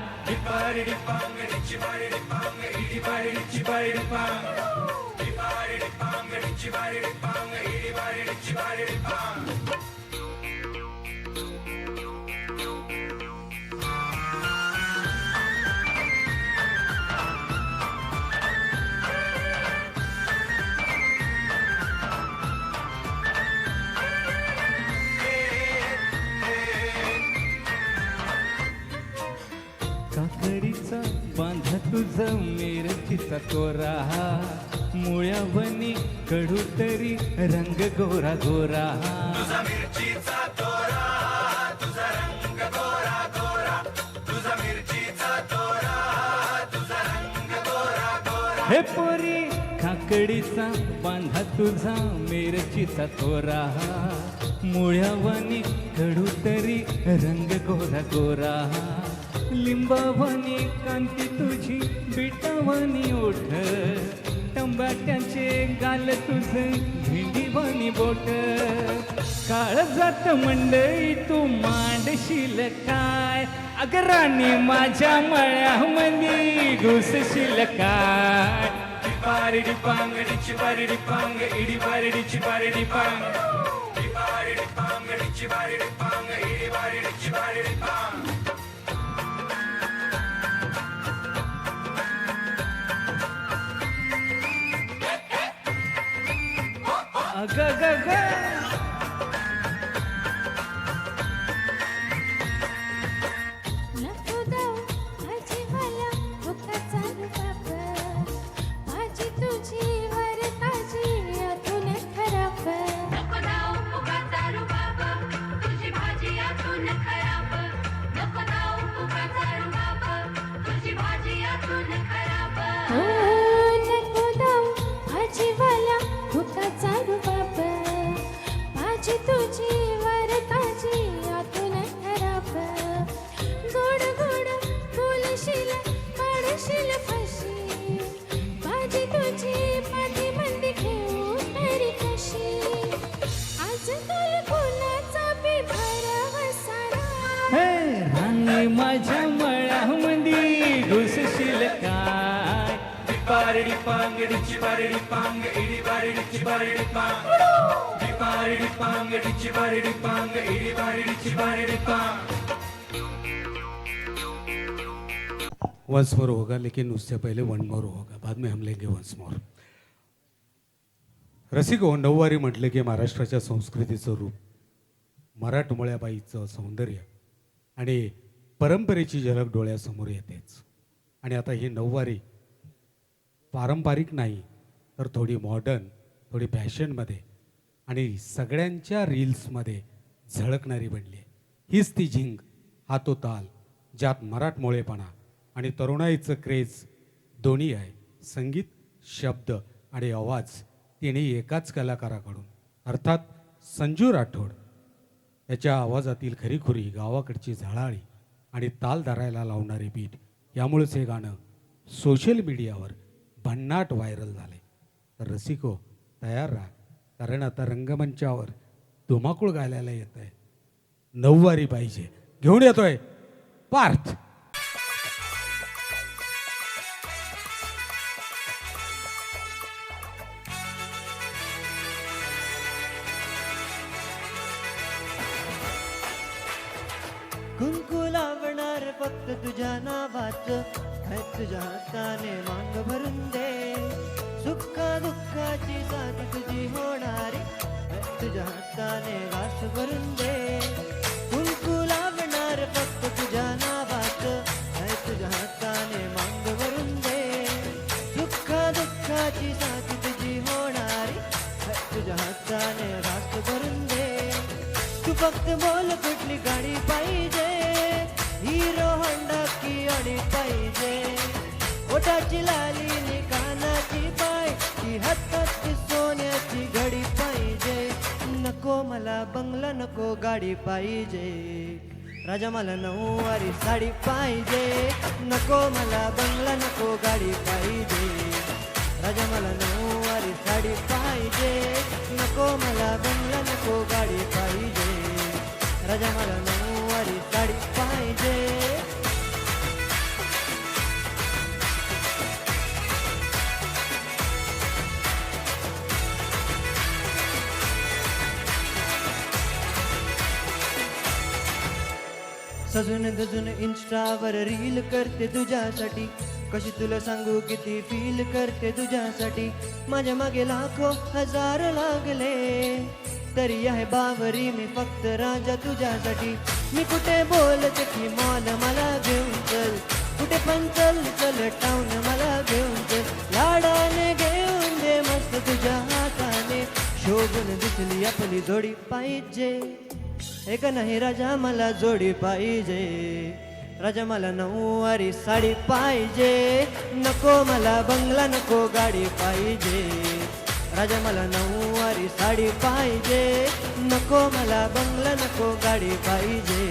काकडीचा बांधा तुझा मेरचीचा तोरा मुळ्यावनी कडू तरी रंग गोरा गोरा हे पोरी काकडीचा बांधा तुझा मेरचीचा तोरा मुळ्यावानी कडू तरी रंग गोरा गोरा लिंबावानी कांती तुझी बिटावानी ओठ टंबाट्याचे गाल तुझे भेंडीवानी बोट काळ जात मंडई तू मांडशील काय अगराणी माझ्या मळ्यामध्ये घुसशील काय पारडी पांगडीची पारडी पांग इडी पारडीची पारडी पांग पारडी पांगडीची पारडी पांग इडी पारडीची पारडी पांग ग ग ग नको दाऊ भाजीवाला भुकाचा रुबाब भाजी तुझी वर ताजी यातून खराब नको दाऊ फुगाचा रुबाब तुझी भाजी यातून खराब नको दाऊ फुगाचा रुबाब तुझी भाजी यातून खराब नको दाऊ भाजीवाला भुकाचा रुबाब भाजी तुझी वर ताजी यातून खराब गोड गोड बोलशील काढशील फाशी भाजी तुझी पाठी मंदी घेऊ तरी कशी आजकाल कोणाचा बी भरवसा हे राणी माझ्या मळ्यामध्ये घुसशील काय पारडी पांगडीची पारडी पांग इडी पारडीची पारडी पांग पारडी पांगडीची पारडी पांग इडी पारडीची पारडी पांग वंस मोर होगा लेकिन उससे पहले वन मोर होगा बाद में हम लेंगे वंस मोर रसिक हो नऊवारी म्हटले की महाराष्ट्राच्या संस्कृतीचं रूप मराठमोळ्याबाईचं सौंदर्य आणि परंपरेची झलक डोळ्यासमोर येतेच आणि आता ही नऊवारी पारंपरिक नाही तर थोडी मॉडर्न थोडी फॅशनमध्ये आणि सगळ्यांच्या रील्समध्ये झळकणारी बनली आहे. हीच ती झिंग हा तो ताल ज्यात मराठमोळेपणा आणि तरुणाईचं क्रेज दोन्ही आहे. संगीत शब्द आणि आवाज तिन्ही एकाच कलाकाराकडून अर्थात संजू राठोड याच्या आवाजातील खरीखुरी गावाकडची झळाळी आणि ताल धरायला लावणारे बीट यामुळेच हे गाणं सोशल मीडियावर भन्नाट व्हायरल झाले. तर रसिको तयार राहा कारण आता रंगमंचावर धुमाकूळ घालायला येत आहे. नऊवारी पाहिजे घेऊन येतोय पार्थ. कुंकू लावणार फक्त तुझ्या नावाचं तुझ्या हाताने मांग भरून दे सुख दुःखाची साथ तुझी होणारी तुझ्या हाताने वास भरून दे कुंकू लावणार फक्त तुझ्या नावाचं फक्त बोल कुठली गाडी पाहिजे, हिरो होंडा की अडी पाहिजे, ओठाची लाली नि कानाची पाय, की हातात सोन्याची घडी पाहिजे. नको मला बंगला नको गाडी पाहिजे, राजा मला नऊवारी साडी पाहिजे. नको मला बंगला नको गाडी पाहिजे, राजा मला नऊवारी साडी पाहिजे. नको मला बंगला नको गाडी पाहिजे, राजा मला नऊवारी साडी पाहिजे. सजून दजून इंस्टावर रील करते तुझ्यासाठी, कशी तुला सांगू किती फील करते तुझ्यासाठी. माझ्या मागे लाखो हजार लागले, तरी आहे बावरी मी फक्त राजा तुझ्यासाठी. मी कुठे बोलते की मॉल मला घेऊन चल, कुठे पण चल चल टाऊन मला घेऊन चल. लाडाने घेऊन दे मस्त तुझ्या हाताने, शोभून दिसली आपली जोडी पाहिजे. एक नाही राजा मला जोडी पाहिजे, राजा मला नऊवारी साडी पाहिजे. नको मला बंगला नको गाडी पाहिजे, राजा मला नऊवारी साडी पाहिजे. नको मला बंगला नको गाडी पाहिजे,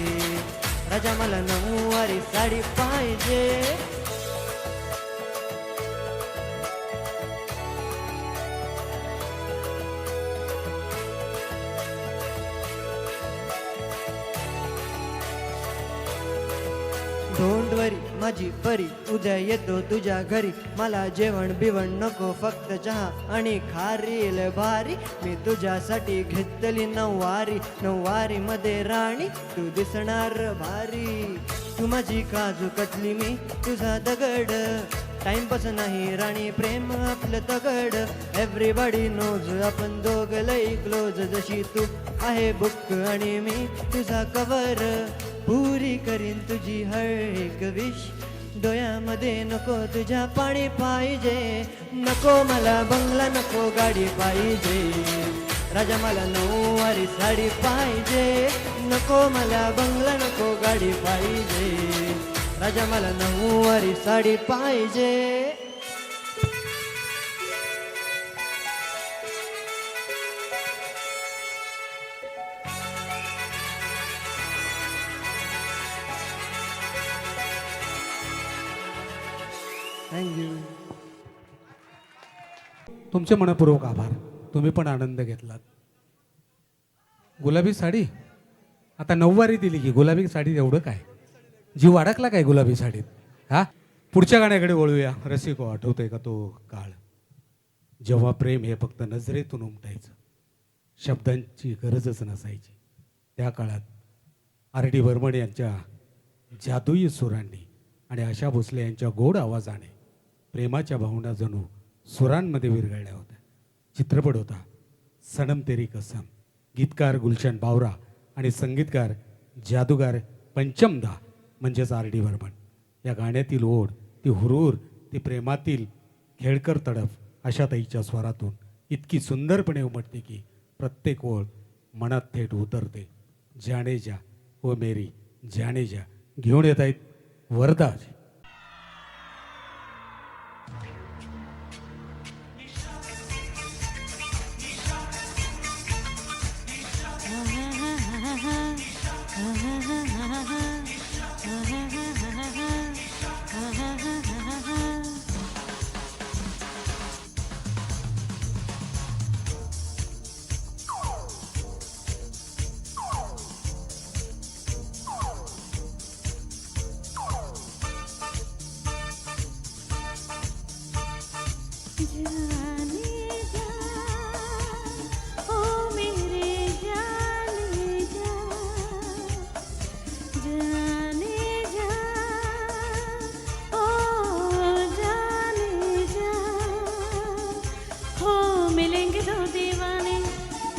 राजा मला नऊवारी साडी पाहिजे. डोंट वरी माझी परी, उद्या येतो तुझ्या घरी. मला जेवण बिवण नको फक्त चहा आणि खारील भारी. मी तुझ्यासाठी घेतली नऊवारी, नऊवारी मध्ये राणी तू दिसणार भारी. तू माझी काजू कतली मी तुझा दगड, टाइमपास नाही राणी प्रेम आपलं तगड. एव्हरीबडी नोज आपण दोघ लई क्लोज, जशी तू आहे बुक आणि मी तुझा कवर. पुरी करीन तुझी हर एक विश, डोळ्यामध्ये नको तुझ्या पाणी पाहिजे. नको मला बंगला नको गाडी पाहिजे, राजा मला नऊवारी साडी पाहिजे. नको मला बंगला नको गाडी पाहिजे, राजा मला नऊवारी साडी पाहिजे. थँक्यू. तुमचे मनपूर्वक आभार. तुम्ही पण आनंद घेतलात. गुलाबी साडी आता नऊवारी दिली की गुलाबी साडी एवढं काय जीव अडकला काय गुलाबी साडीत. हा पुढच्या गाण्याकडे वळूया. रसिको आठवतोय का तो काळ, जेव्हा प्रेम हे फक्त नजरेतून उमटायचं, शब्दांची गरजच नसायची. त्या काळात R.D. बर्मन यांच्या जादुई सुरांनी आणि आशा भोसले यांच्या गोड आवाजाने प्रेमाच्या भावना जणू सुरांमध्ये विरघळल्या होत्या. चित्रपट होता सनम तेरी कसम. गीतकार गुलशन बावरा आणि संगीतकार जादूगार पंचमदा म्हणजेच R.D. बर्मन. या गाण्यातील ओढ, ती हुरूर, ती प्रेमातील खेळकर तडफ आशाताईच्या स्वरातून इतकी सुंदरपणे उमटते की प्रत्येक ओळ मनात थेट उतरते. जाने जा ओ मेरी जाने जा घेऊन येत आहेत वरदाजी.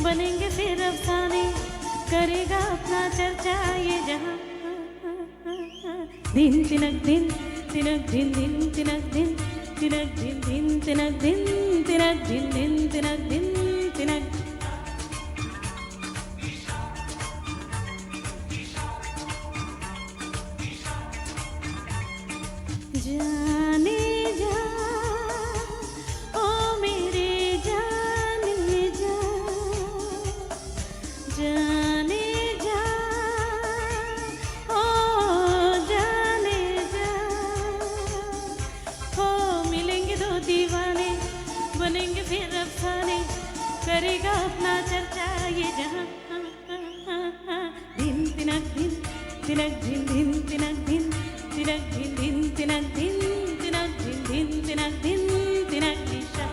बनेंगे फिर अफसाने, करेगा अपना चर्चा ये जहां. दिन तिनक दिन तिनक दिन दिन तिनक दिन तिनक दिन दिन तिनक दिन तिनक दिन दिन तिनक दिन तिनक. जाने जा ओ मेरे जाने जा जाने जा ओ जाने जा हो मिलेंगे दो दीवाने बनेंगे फिर अफसाने करेगा अपना चर्चा ये जहां दिन तिनक दिन तिनक दिन दिन तिनक दिन तिनक दिन दिन तिनक दिन तिनक दिन दिन तिनक दिन तिनक दिशा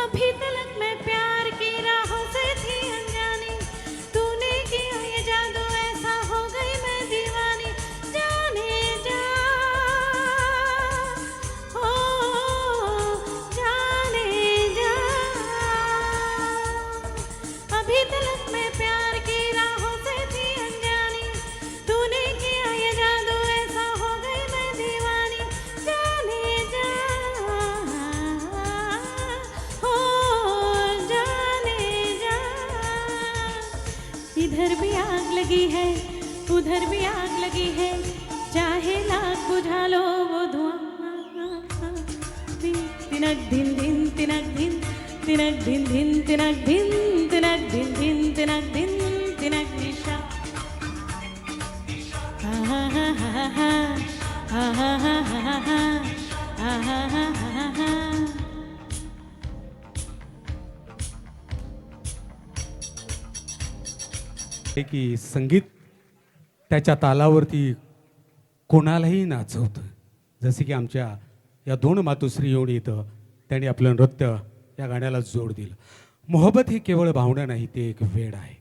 अभी तलक मैं प्यार की राहों से थी अनजानी तूने किया ये जादू ऐसा हो गई मैं दीवानी जाने जा हो जाने जा अभी तलक मैं प्यार की राहों से थी अनजानी तूने किया ये जादू ऐसा हो गई मैं दीवानी जाने जा हो जाने जा इधर भी आग लगी है उधर भी आग लगी है चाहे लाख बुझा लो वो धुआं दिन तिनक दिन दिन तिनक दिन तिनक दिन दिन तिनक दिन तिनक दिन दिन तिनक दिन तिनक दिशा हा हा हा हा हा हा हा हा हा हा हा हा हे की संगीत त्याच्या तालावरती कोणालाही नाचवतं. जसे की आमच्या या दोन मातोश्री येऊन येतं त्यांनी आपलं नृत्य या गाण्याला जोड दिलं. मोहब्बत ही केवळ भावना नाही, ते एक वेड आहे.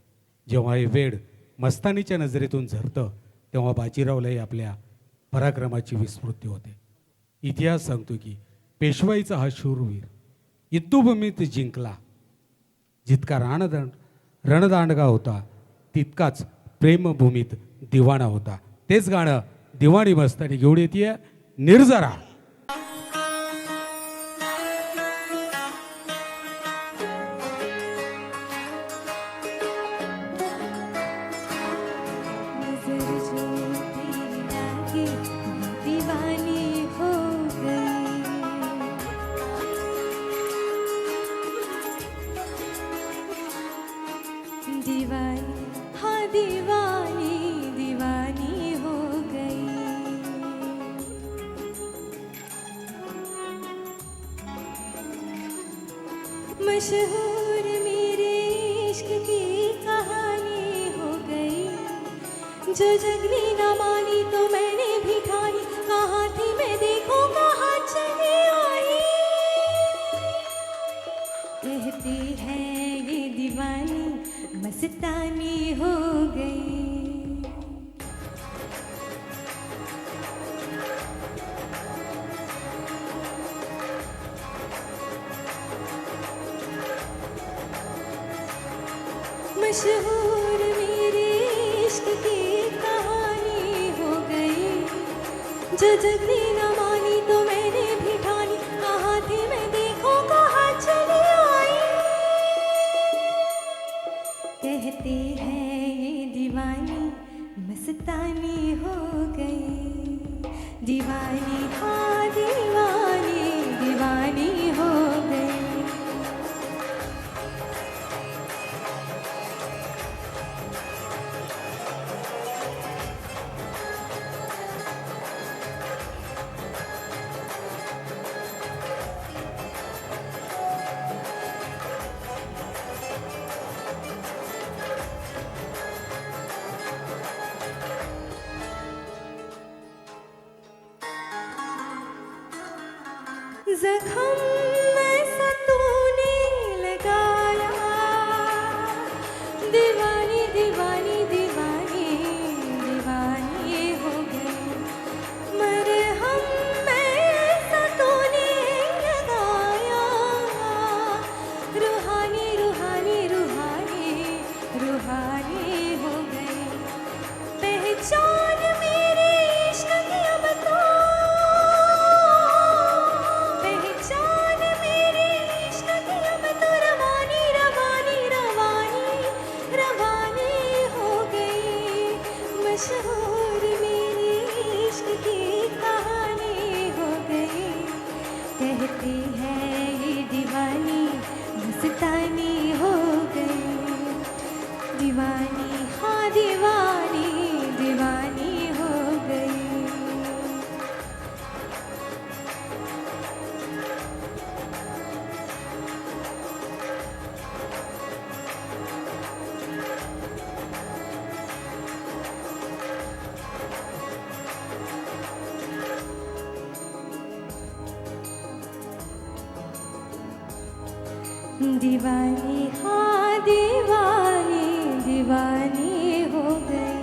जेव्हा हे वेड मस्तानीच्या नजरेतून झरतं तेव्हा बाजीरावलाही आपल्या पराक्रमाची विस्मृती होते. इतिहास सांगतो की पेशवाईचा हा शूरवीर युद्धभूमीत जिंकला. जितका रणदांडगा होता तितकाच प्रेमभूमीत दिवाणा होता. तेच गाणं दिवाणी मस्तानी घेऊन येते निर्जरा. नजर जो तेरी लागे मैं दीवानी हो गई दीवानी हाँ दीवानी दीवानी हो गई मशहूर मेरे इश्क की कहानी हो गई जो जगनी ना मानी तो मैंने भी ठानी कहाँ थी मैं देखो कहाँ चली आई कहती है ये दीवानी मस्तानी हो गई मशहूर मेरे इश्क की कहानी हो गई जो जगनी ना मानी तो मैंने भी ठानी कहाँ थी मैं देखो कहाँ चली आई कहते हैं ये दीवानी मस्तानी हो गई दीवानी हाँ दीवानी दीवानी हो गई जख्म ऐसा तूने लगाया दीवानी दीवानी दीवानी दीवानी हो गई मरहम ऐसा तूने लगाया रूहानी रूहानी रूहानी रूहानी हो गई पहचान मेरे इश्क की अब तो पहचान मशहूर मेरी इश्क की कहानी हो गई। कहती है ये दीवानी मस्तानी हो गई। दीवानी हाँ दीवानी दीवानी हो गई। दीवानी हाँ दीवानी दीवानी हो गई।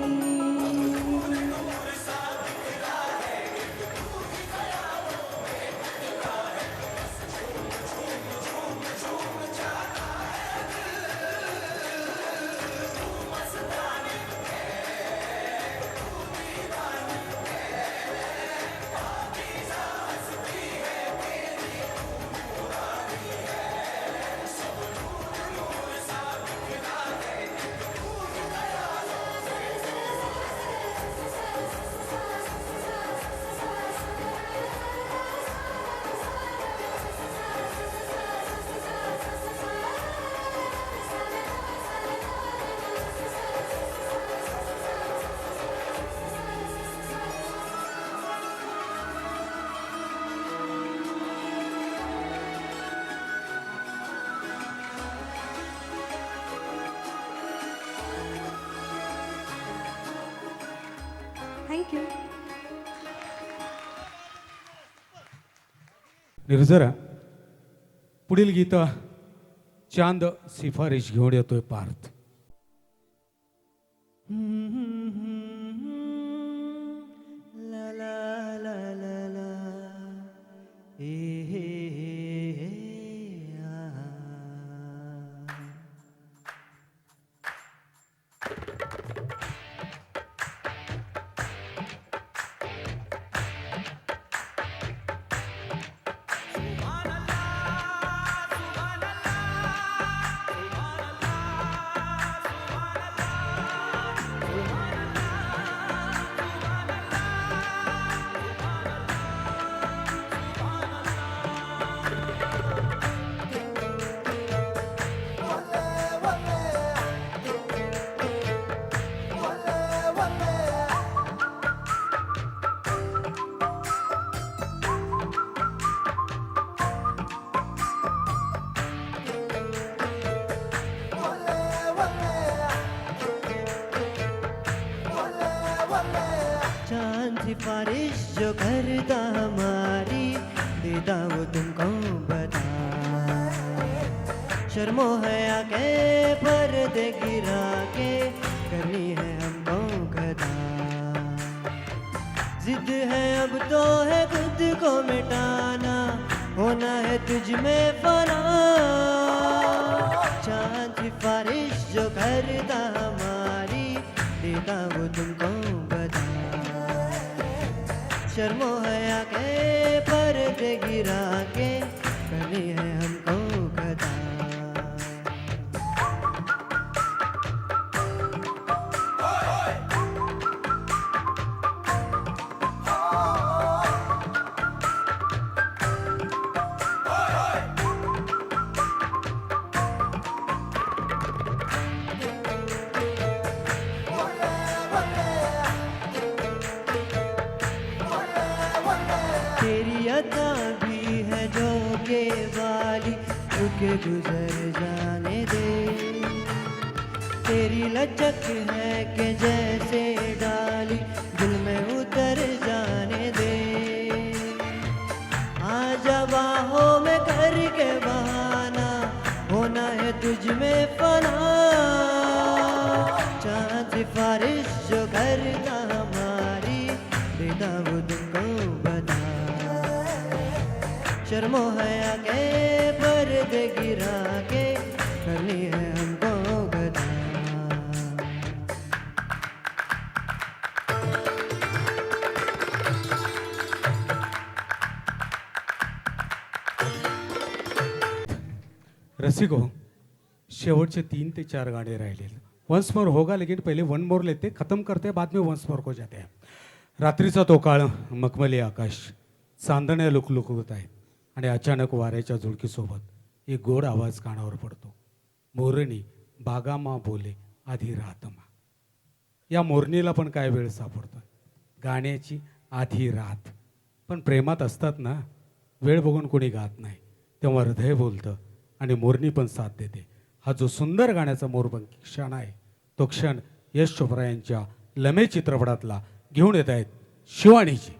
Thank you. निर्जरा पुढील गीत चांद शिफारिश घेऊन येतोय पार्थ. ला ला ला ला ला ए हे हे आ. चांद सिफारिश जो करता हमारी देता वो तुमको बता. शर्मो हया के पर्दे गिरा के करनी है हमको गदा. जिद है अब तो है खुद को मिटाना होना है तुझ में फना. चांद सिफारिश जो करता हमारी देता वो तुमको बता. शर्मो हया के पर्दे गिरा के करनी है हमको गदा. तेरी अदा भी है जो के वाली रुके गुजर जाने दे. तेरी लचक है कि जैसे डाली दिल में उतर जाने दे. आजा बाहों में करके बहाना होना है तुझ में फना. चांद सिफारिश जो करता हमारी देता वो तुमको बता. शर्मो हया के पर्दे गिरा के करनी है हमको गदा. रसिको शेवटचे 3 ते 4 गाणे राहिले. वंस मोर होगा लेकिन पहिले वन मोर लेते खत्म करते बाद में वंस मोर को जाते हैं. रात्रीचा तो काळ, मखमली आकाश, चांदण्या लुकलुकवत आहेत आणि अचानक वाऱ्याच्या झुळकीसोबत एक गोड आवाज कानावर पडतो. मोरणी बागामा बोले आधी रातमा. या मोरणीला पण काय वेळ सापडतो गाण्याची आधी रात. पण प्रेमात असतात ना, वेळ बघून कोणी गात नाही, तेव्हा हृदय बोलतं आणि मोरणी पण साथ देते. हा जो सुंदर गाण्याचा मोरपंखी क्षण आहे तो क्षण यश चोप्रा यांच्या लमे चित्रपटातला घेऊन येत आहेत शिवानीजी.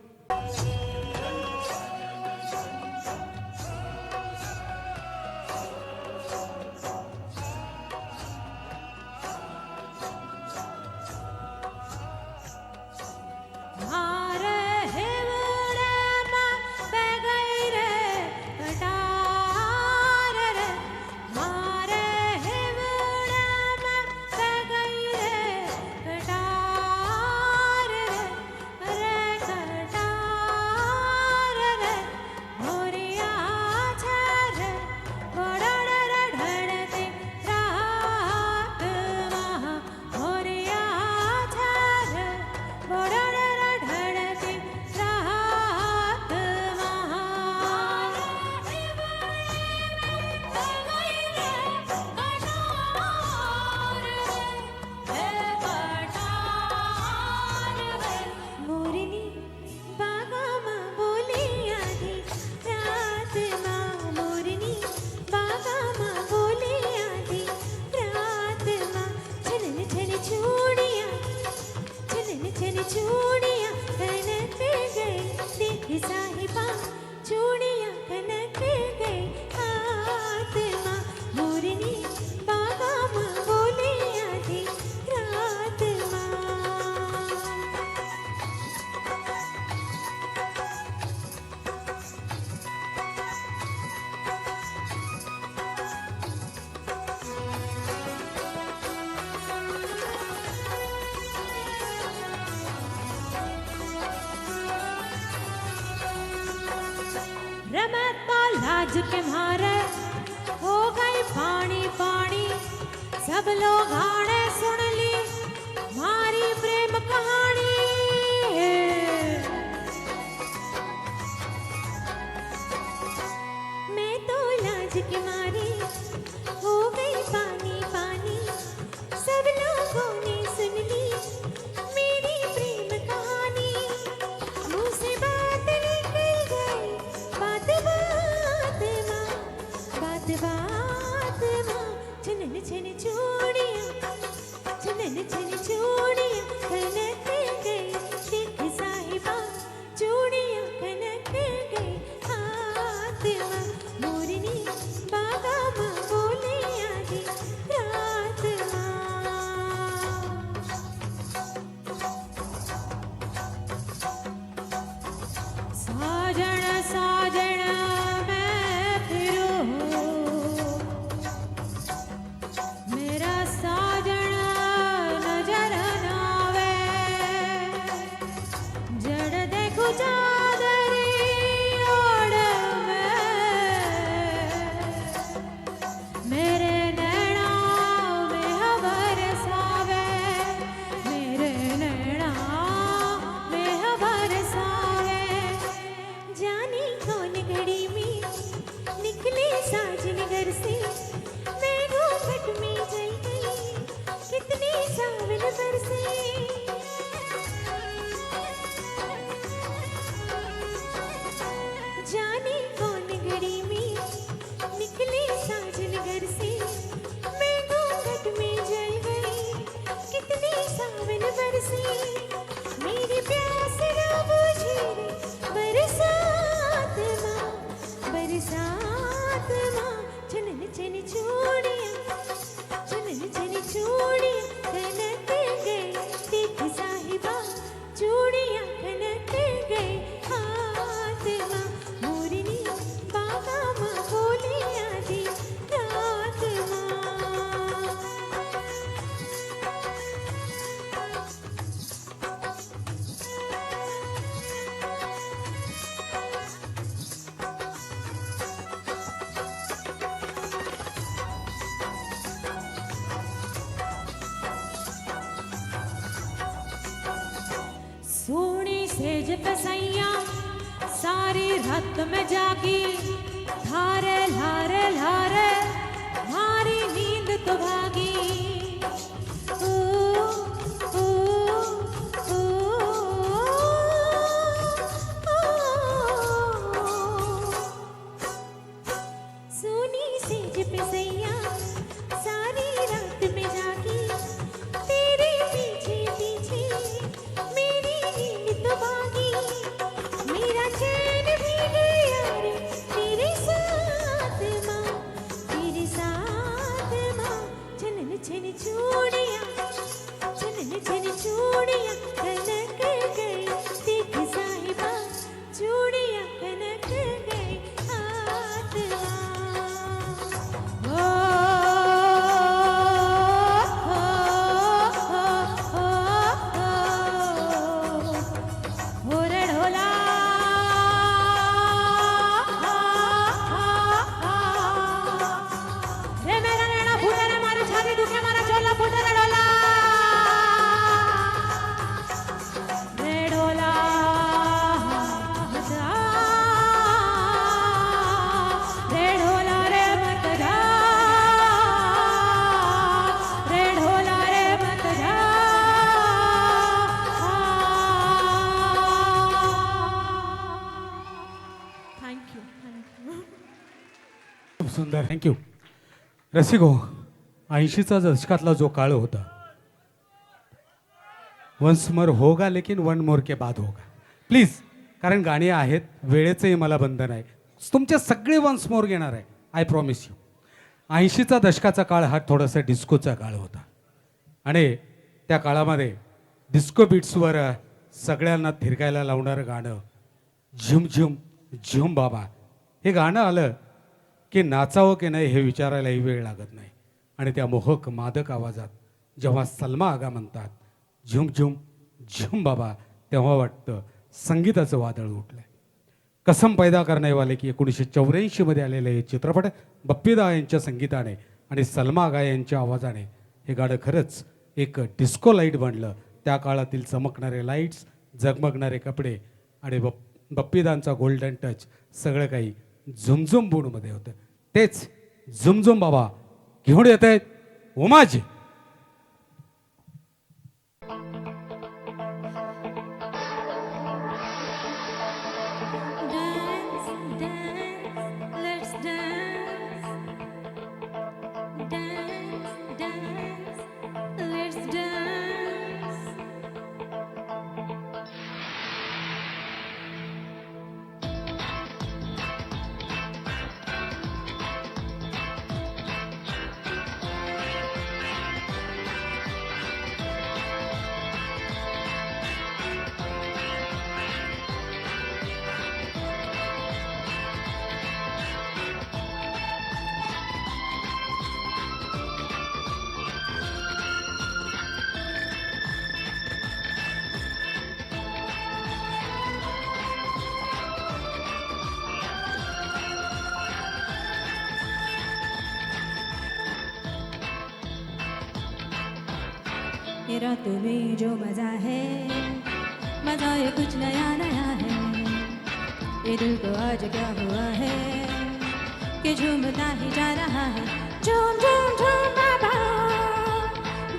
लाज के मारे हो गई पानी पानी, सब लोग आने सुन ली मारी प्रेम कहानी. मैं तो लाज के मारी हो गई पानी पानी, सब लोगों ने सुन ली मेरी प्रेम कहानी. मुँह से बात निकल गई बात बात माँ, छनन छन चूड़ियाँ, छनन छन चूड़ियाँ कनक गई, देख साहिबा चूड़ियाँ कनक गई. हाथ माँ मोरनी बागा माँ बोले आधी रात माँ. साजन साजन मैं फिरूं, मेरा साजन नजर न आवे, जड़ देखो चादरी ओढ़ मेरे नैना में हबर सावे, मेरे नैना में हबर सावे. जाने कौन घड़ी में निकले साजन घर से, मैं घूंघट में चल गई कितने सावन बरसे. जाने कौन घड़ी में निकले साजन घर से, मैं घूंघट में जल गई कितने सावन बरसे. मेरी प्यास न बुझी बरसात माँ, बरसात माँ. छनन छन चूड़ियाँ, छनन छन चूड़ियाँ कनक गई, देख साहिबा चूड़ियाँ कनक गई. हाथ माँ मोरनी बागा माँ बोले आधी रात माँ. सोनी सेज पे सैया सारी रात में जागी धारे लारे लारे मारी नींद तो भागी ओ, ओ, ओ, सोनी सेज पे सैया सारी रात में जागी तेरे पीछे पीछे मेरी नींद तो भागी मेरा चैन भी गया रे तेरे साथ माँ छनन छन चूड़ियाँ छनन छन चूड़ियाँ कनक गई देख साहिबा चूड़ियाँ कनक गई हाथ हो रे ढोला रे मेरा नैना फूटे रे मारी छाती दुखे मारा चोला फूटे रे ढोला रे ढोला जा रे ढोला रे मत जा रे ढोला रे मत जा थँक्यू खूप सुंदर, थँक्यू. रसिको, 80चा दशकातला जो काळ होता, वन्स मोर होगा लेकिन वन मोर के बाद होगा. प्लीज, कारण गाणी आहेत, वेळेचंही मला बंधन आहे. तुमचे सगळे वन्स मोर घेणार आहे, आय प्रॉमिस यू. 80चा दशकाचा काळ हा थोडासा डिस्कोचा काळ होता आणि त्या काळामध्ये डिस्को बीट्सवर सगळ्यांना थिरकायला लावणारं गाणं झुम झुम झुम बाबा, हे गाणं आलं की नाचावं की नाही हे विचारायलाही वेळ लागत नाही. आणि त्या मोहक मादक आवाजात जेव्हा सलमा आगा म्हणतात झुम झुम झुम बाबा, तेव्हा वाटतं संगीताचं वादळ उठलंय. कसम पैदा करणे वाले की 1984 आलेले हे चित्रपट बप्पीदा यांच्या संगीताने आणि सलमा आगा यांच्या आवाजाने हे गाणं खरंच एक डिस्को लाईट बनलं. त्या काळातील चमकणारे लाईट्स, झगमगणारे कपडे आणि बप्पीदांचा गोल्डन टच, सगळं काही झुमझुम मूडमध्ये होतं. तेच झुमझुम बाबा घेऊन येत आहेत Umaji. Dance, dance, let's dance. Dance, dance, let's dance. ये रातों में जो मजा है, मजा ये कुछ नया नया है. ये दिल को आज क्या हुआ है कि झूमता ही जा रहा है. झूम झूम झूम बाबा,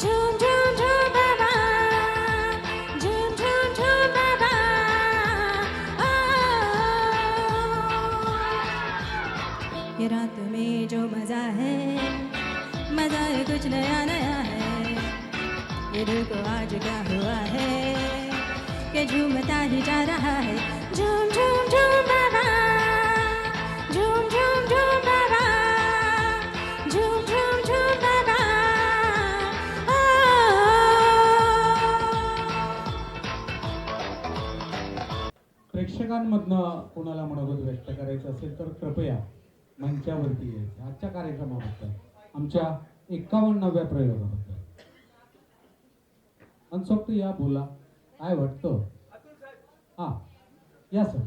झूम झूम झूम बाबा, झूम झूम झूम बाबा. ये रात में जो मजा है, मजा ये कुछ नया नया है. ये दिल को आज क्या हुआ है कि झूमता ही जा रहा है. झूम झूम झूम बाबा, झूम झूम झूम बाबा, झूम झूम झूम बाबा. प्रेक्षकांमधनं कोणाला मनोगत व्यक्त करायचं असेल तर कृपया मंचावरती यायचं. आजच्या कार्यक्रमाबद्दल, आमच्या 51व्या प्रयोगाबद्दल. मनसोक्त या, बोला, काय वाटतं. हां, या सर.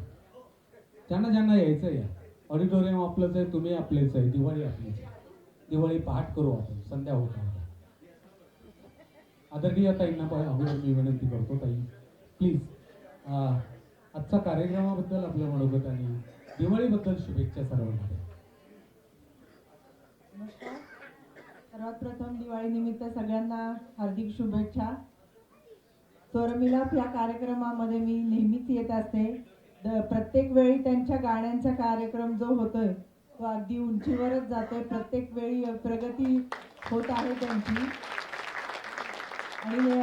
ज्यांना ज्यांना यायचं या. ऑडिटोरियम आपलंच आहे, तुम्ही आपलेच आहे, दिवाळी आपलीच आहे. दिवाळी पहाट करू आपण, संध्या होत आहे. आदरणीय ताईंना अगोदर मी विनंती करतो, ताई प्लीज आजच्या कार्यक्रमाबद्दल आपल्या मनोगत आणि दिवाळीबद्दल शुभेच्छा सर्वांना. नमस्कार. सर्वात प्रथम दिवाळीनिमित्त सगळ्यांना हार्दिक शुभेच्छा. स्वरमिलाप या कार्यक्रमामध्ये मी नेहमीच येत असते. प्रत्येक वेळी त्यांच्या गाण्यांचा कार्यक्रम जो होतोय तो अगदी उंचीवरच जातोय. प्रत्येक वेळी प्रगती होत आहे त्यांची आणि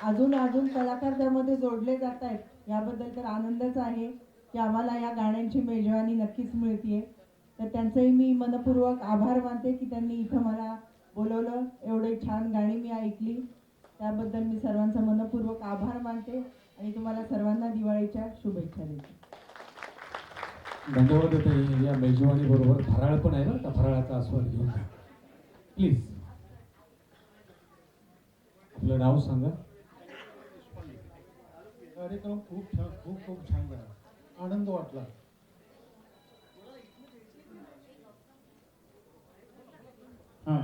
अजून अजून कलाकार त्यामध्ये जोडले जात आहेत. याबद्दल तर आनंदच आहे की आम्हाला या गाण्यांची मेजवानी नक्कीच मिळते. तर त्यांचंही मी मनपूर्वक आभार मानते की त्यांनी इथं मला बोलवलं. एवढी छान गाणी मी ऐकली त्याबद्दल मी सर्वांचा मनपूर्वक आभार मानते आणि तुम्हाला सर्वांना दिवाळीच्या शुभेच्छा देते. धन्यवाद ताई. या मेजवानी बरोबर फराळ पण आहे बरं का, फराळाचा आस्वाद घेऊन घ्या प्लीज. आपलं नाव सांगा. कार्यक्रम खूप छान, खूप छान झाला. आनंद वाटला. हां,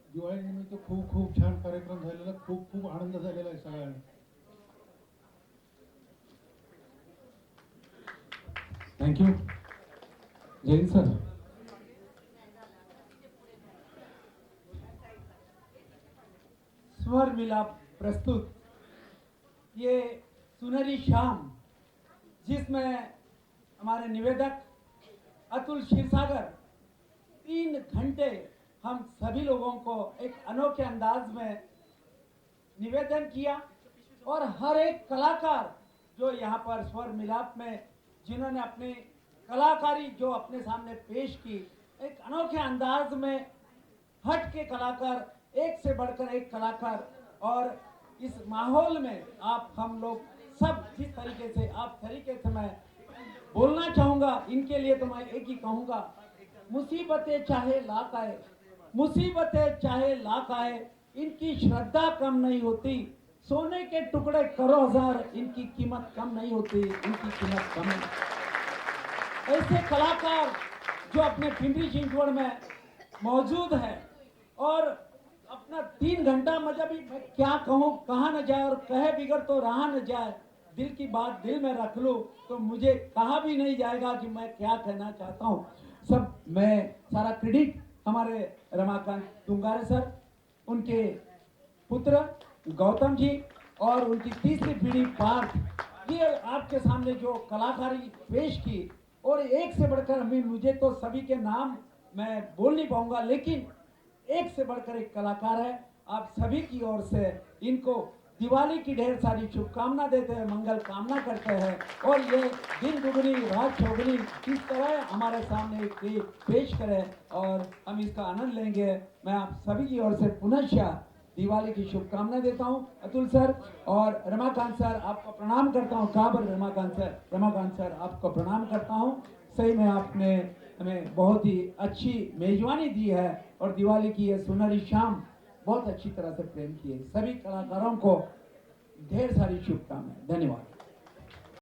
दिवाळीनिमित्त खूप छान कार्यक्रम झालेला. खूप आनंद झालेला आहे सगळ्यांना. थँक्यू. जैन सर. स्वर मिलाप प्रस्तुत ये सुनहरी शाम, जिसमें हमारे निवेदक अतुल क्षीरसागर 3 घंटे हम सभी लोगों को एक अनोखे अंदाज में निवेदन किया और हर एक कलाकार जो यहाँ पर स्वर मिलाप में जिन्होंने अपनी कलाकारी जो अपने सामने पेश की, एक अनोखे अंदाज में हट के कलाकार, एक से बढ़कर एक कलाकार। और इस माहौल में आप हम लोग सब जिस तरीके से आप तरीके से मैं बोलना चाहूँगा, इनके लिए तो मैं एक ही कहूँगा, मुसीबतें चाहे लाख आए, मुसीबतें चाहे लाख आए, इनकी श्रद्धा कम नहीं होती। सोने के टुकड़े करो हजार, इनकी कीमत कम नहीं होती, इनकी कीमत कम नहीं। ऐसे कलाकार जो अपने पिंपरी चिंचवड़ में मौजूद है और अपना 3 घंटा मतलब मैं क्या कहूँ, कहा न जाए और कहे बिगड़ तो रहा न जाए। दिल की बात दिल में रख लूँ तो मुझे कहा भी नहीं जाएगा कि मैं क्या कहना चाहता हूँ। सब मैं सारा क्रेडिट हमारे रमाकांत तुंगारे सर, उनके पुत्र गौतम जी और उनकी तीसरी पीढ़ी पार्थ, ये आपके सामने जो कलाकारी पेश की और एक से बढ़कर मुझे तो सभी के नाम मैं बोल नहीं पाऊंगा, लेकिन एक से बढ़कर एक कलाकार है। आप सभी की ओर से इनको दिवाली की ढेर सारी शुभकामना देते हैं, मंगल कामना करते हैं और ये दिन दुगनी रात चौगुनी इस तरह हमारे सामने पेश करें और हम इसका आनंद लेंगे। मैं आप सभी की ओर से पुनः दिवाली की शुभकामना देता हूं। अतुल सर और रमाकांत सर आपको प्रणाम करता हूं। काबर रमाकांत सर आपको प्रणाम करता हूं। सही में आपने हमें बहुत ही अच्छी मेजबानी दी है और दिवाली की ये सुनहरी शाम बहुत अच्छी तरह से प्रेम की है। सभी कलाकारों को ढेर सारी शुभकामनाएं। धन्यवाद।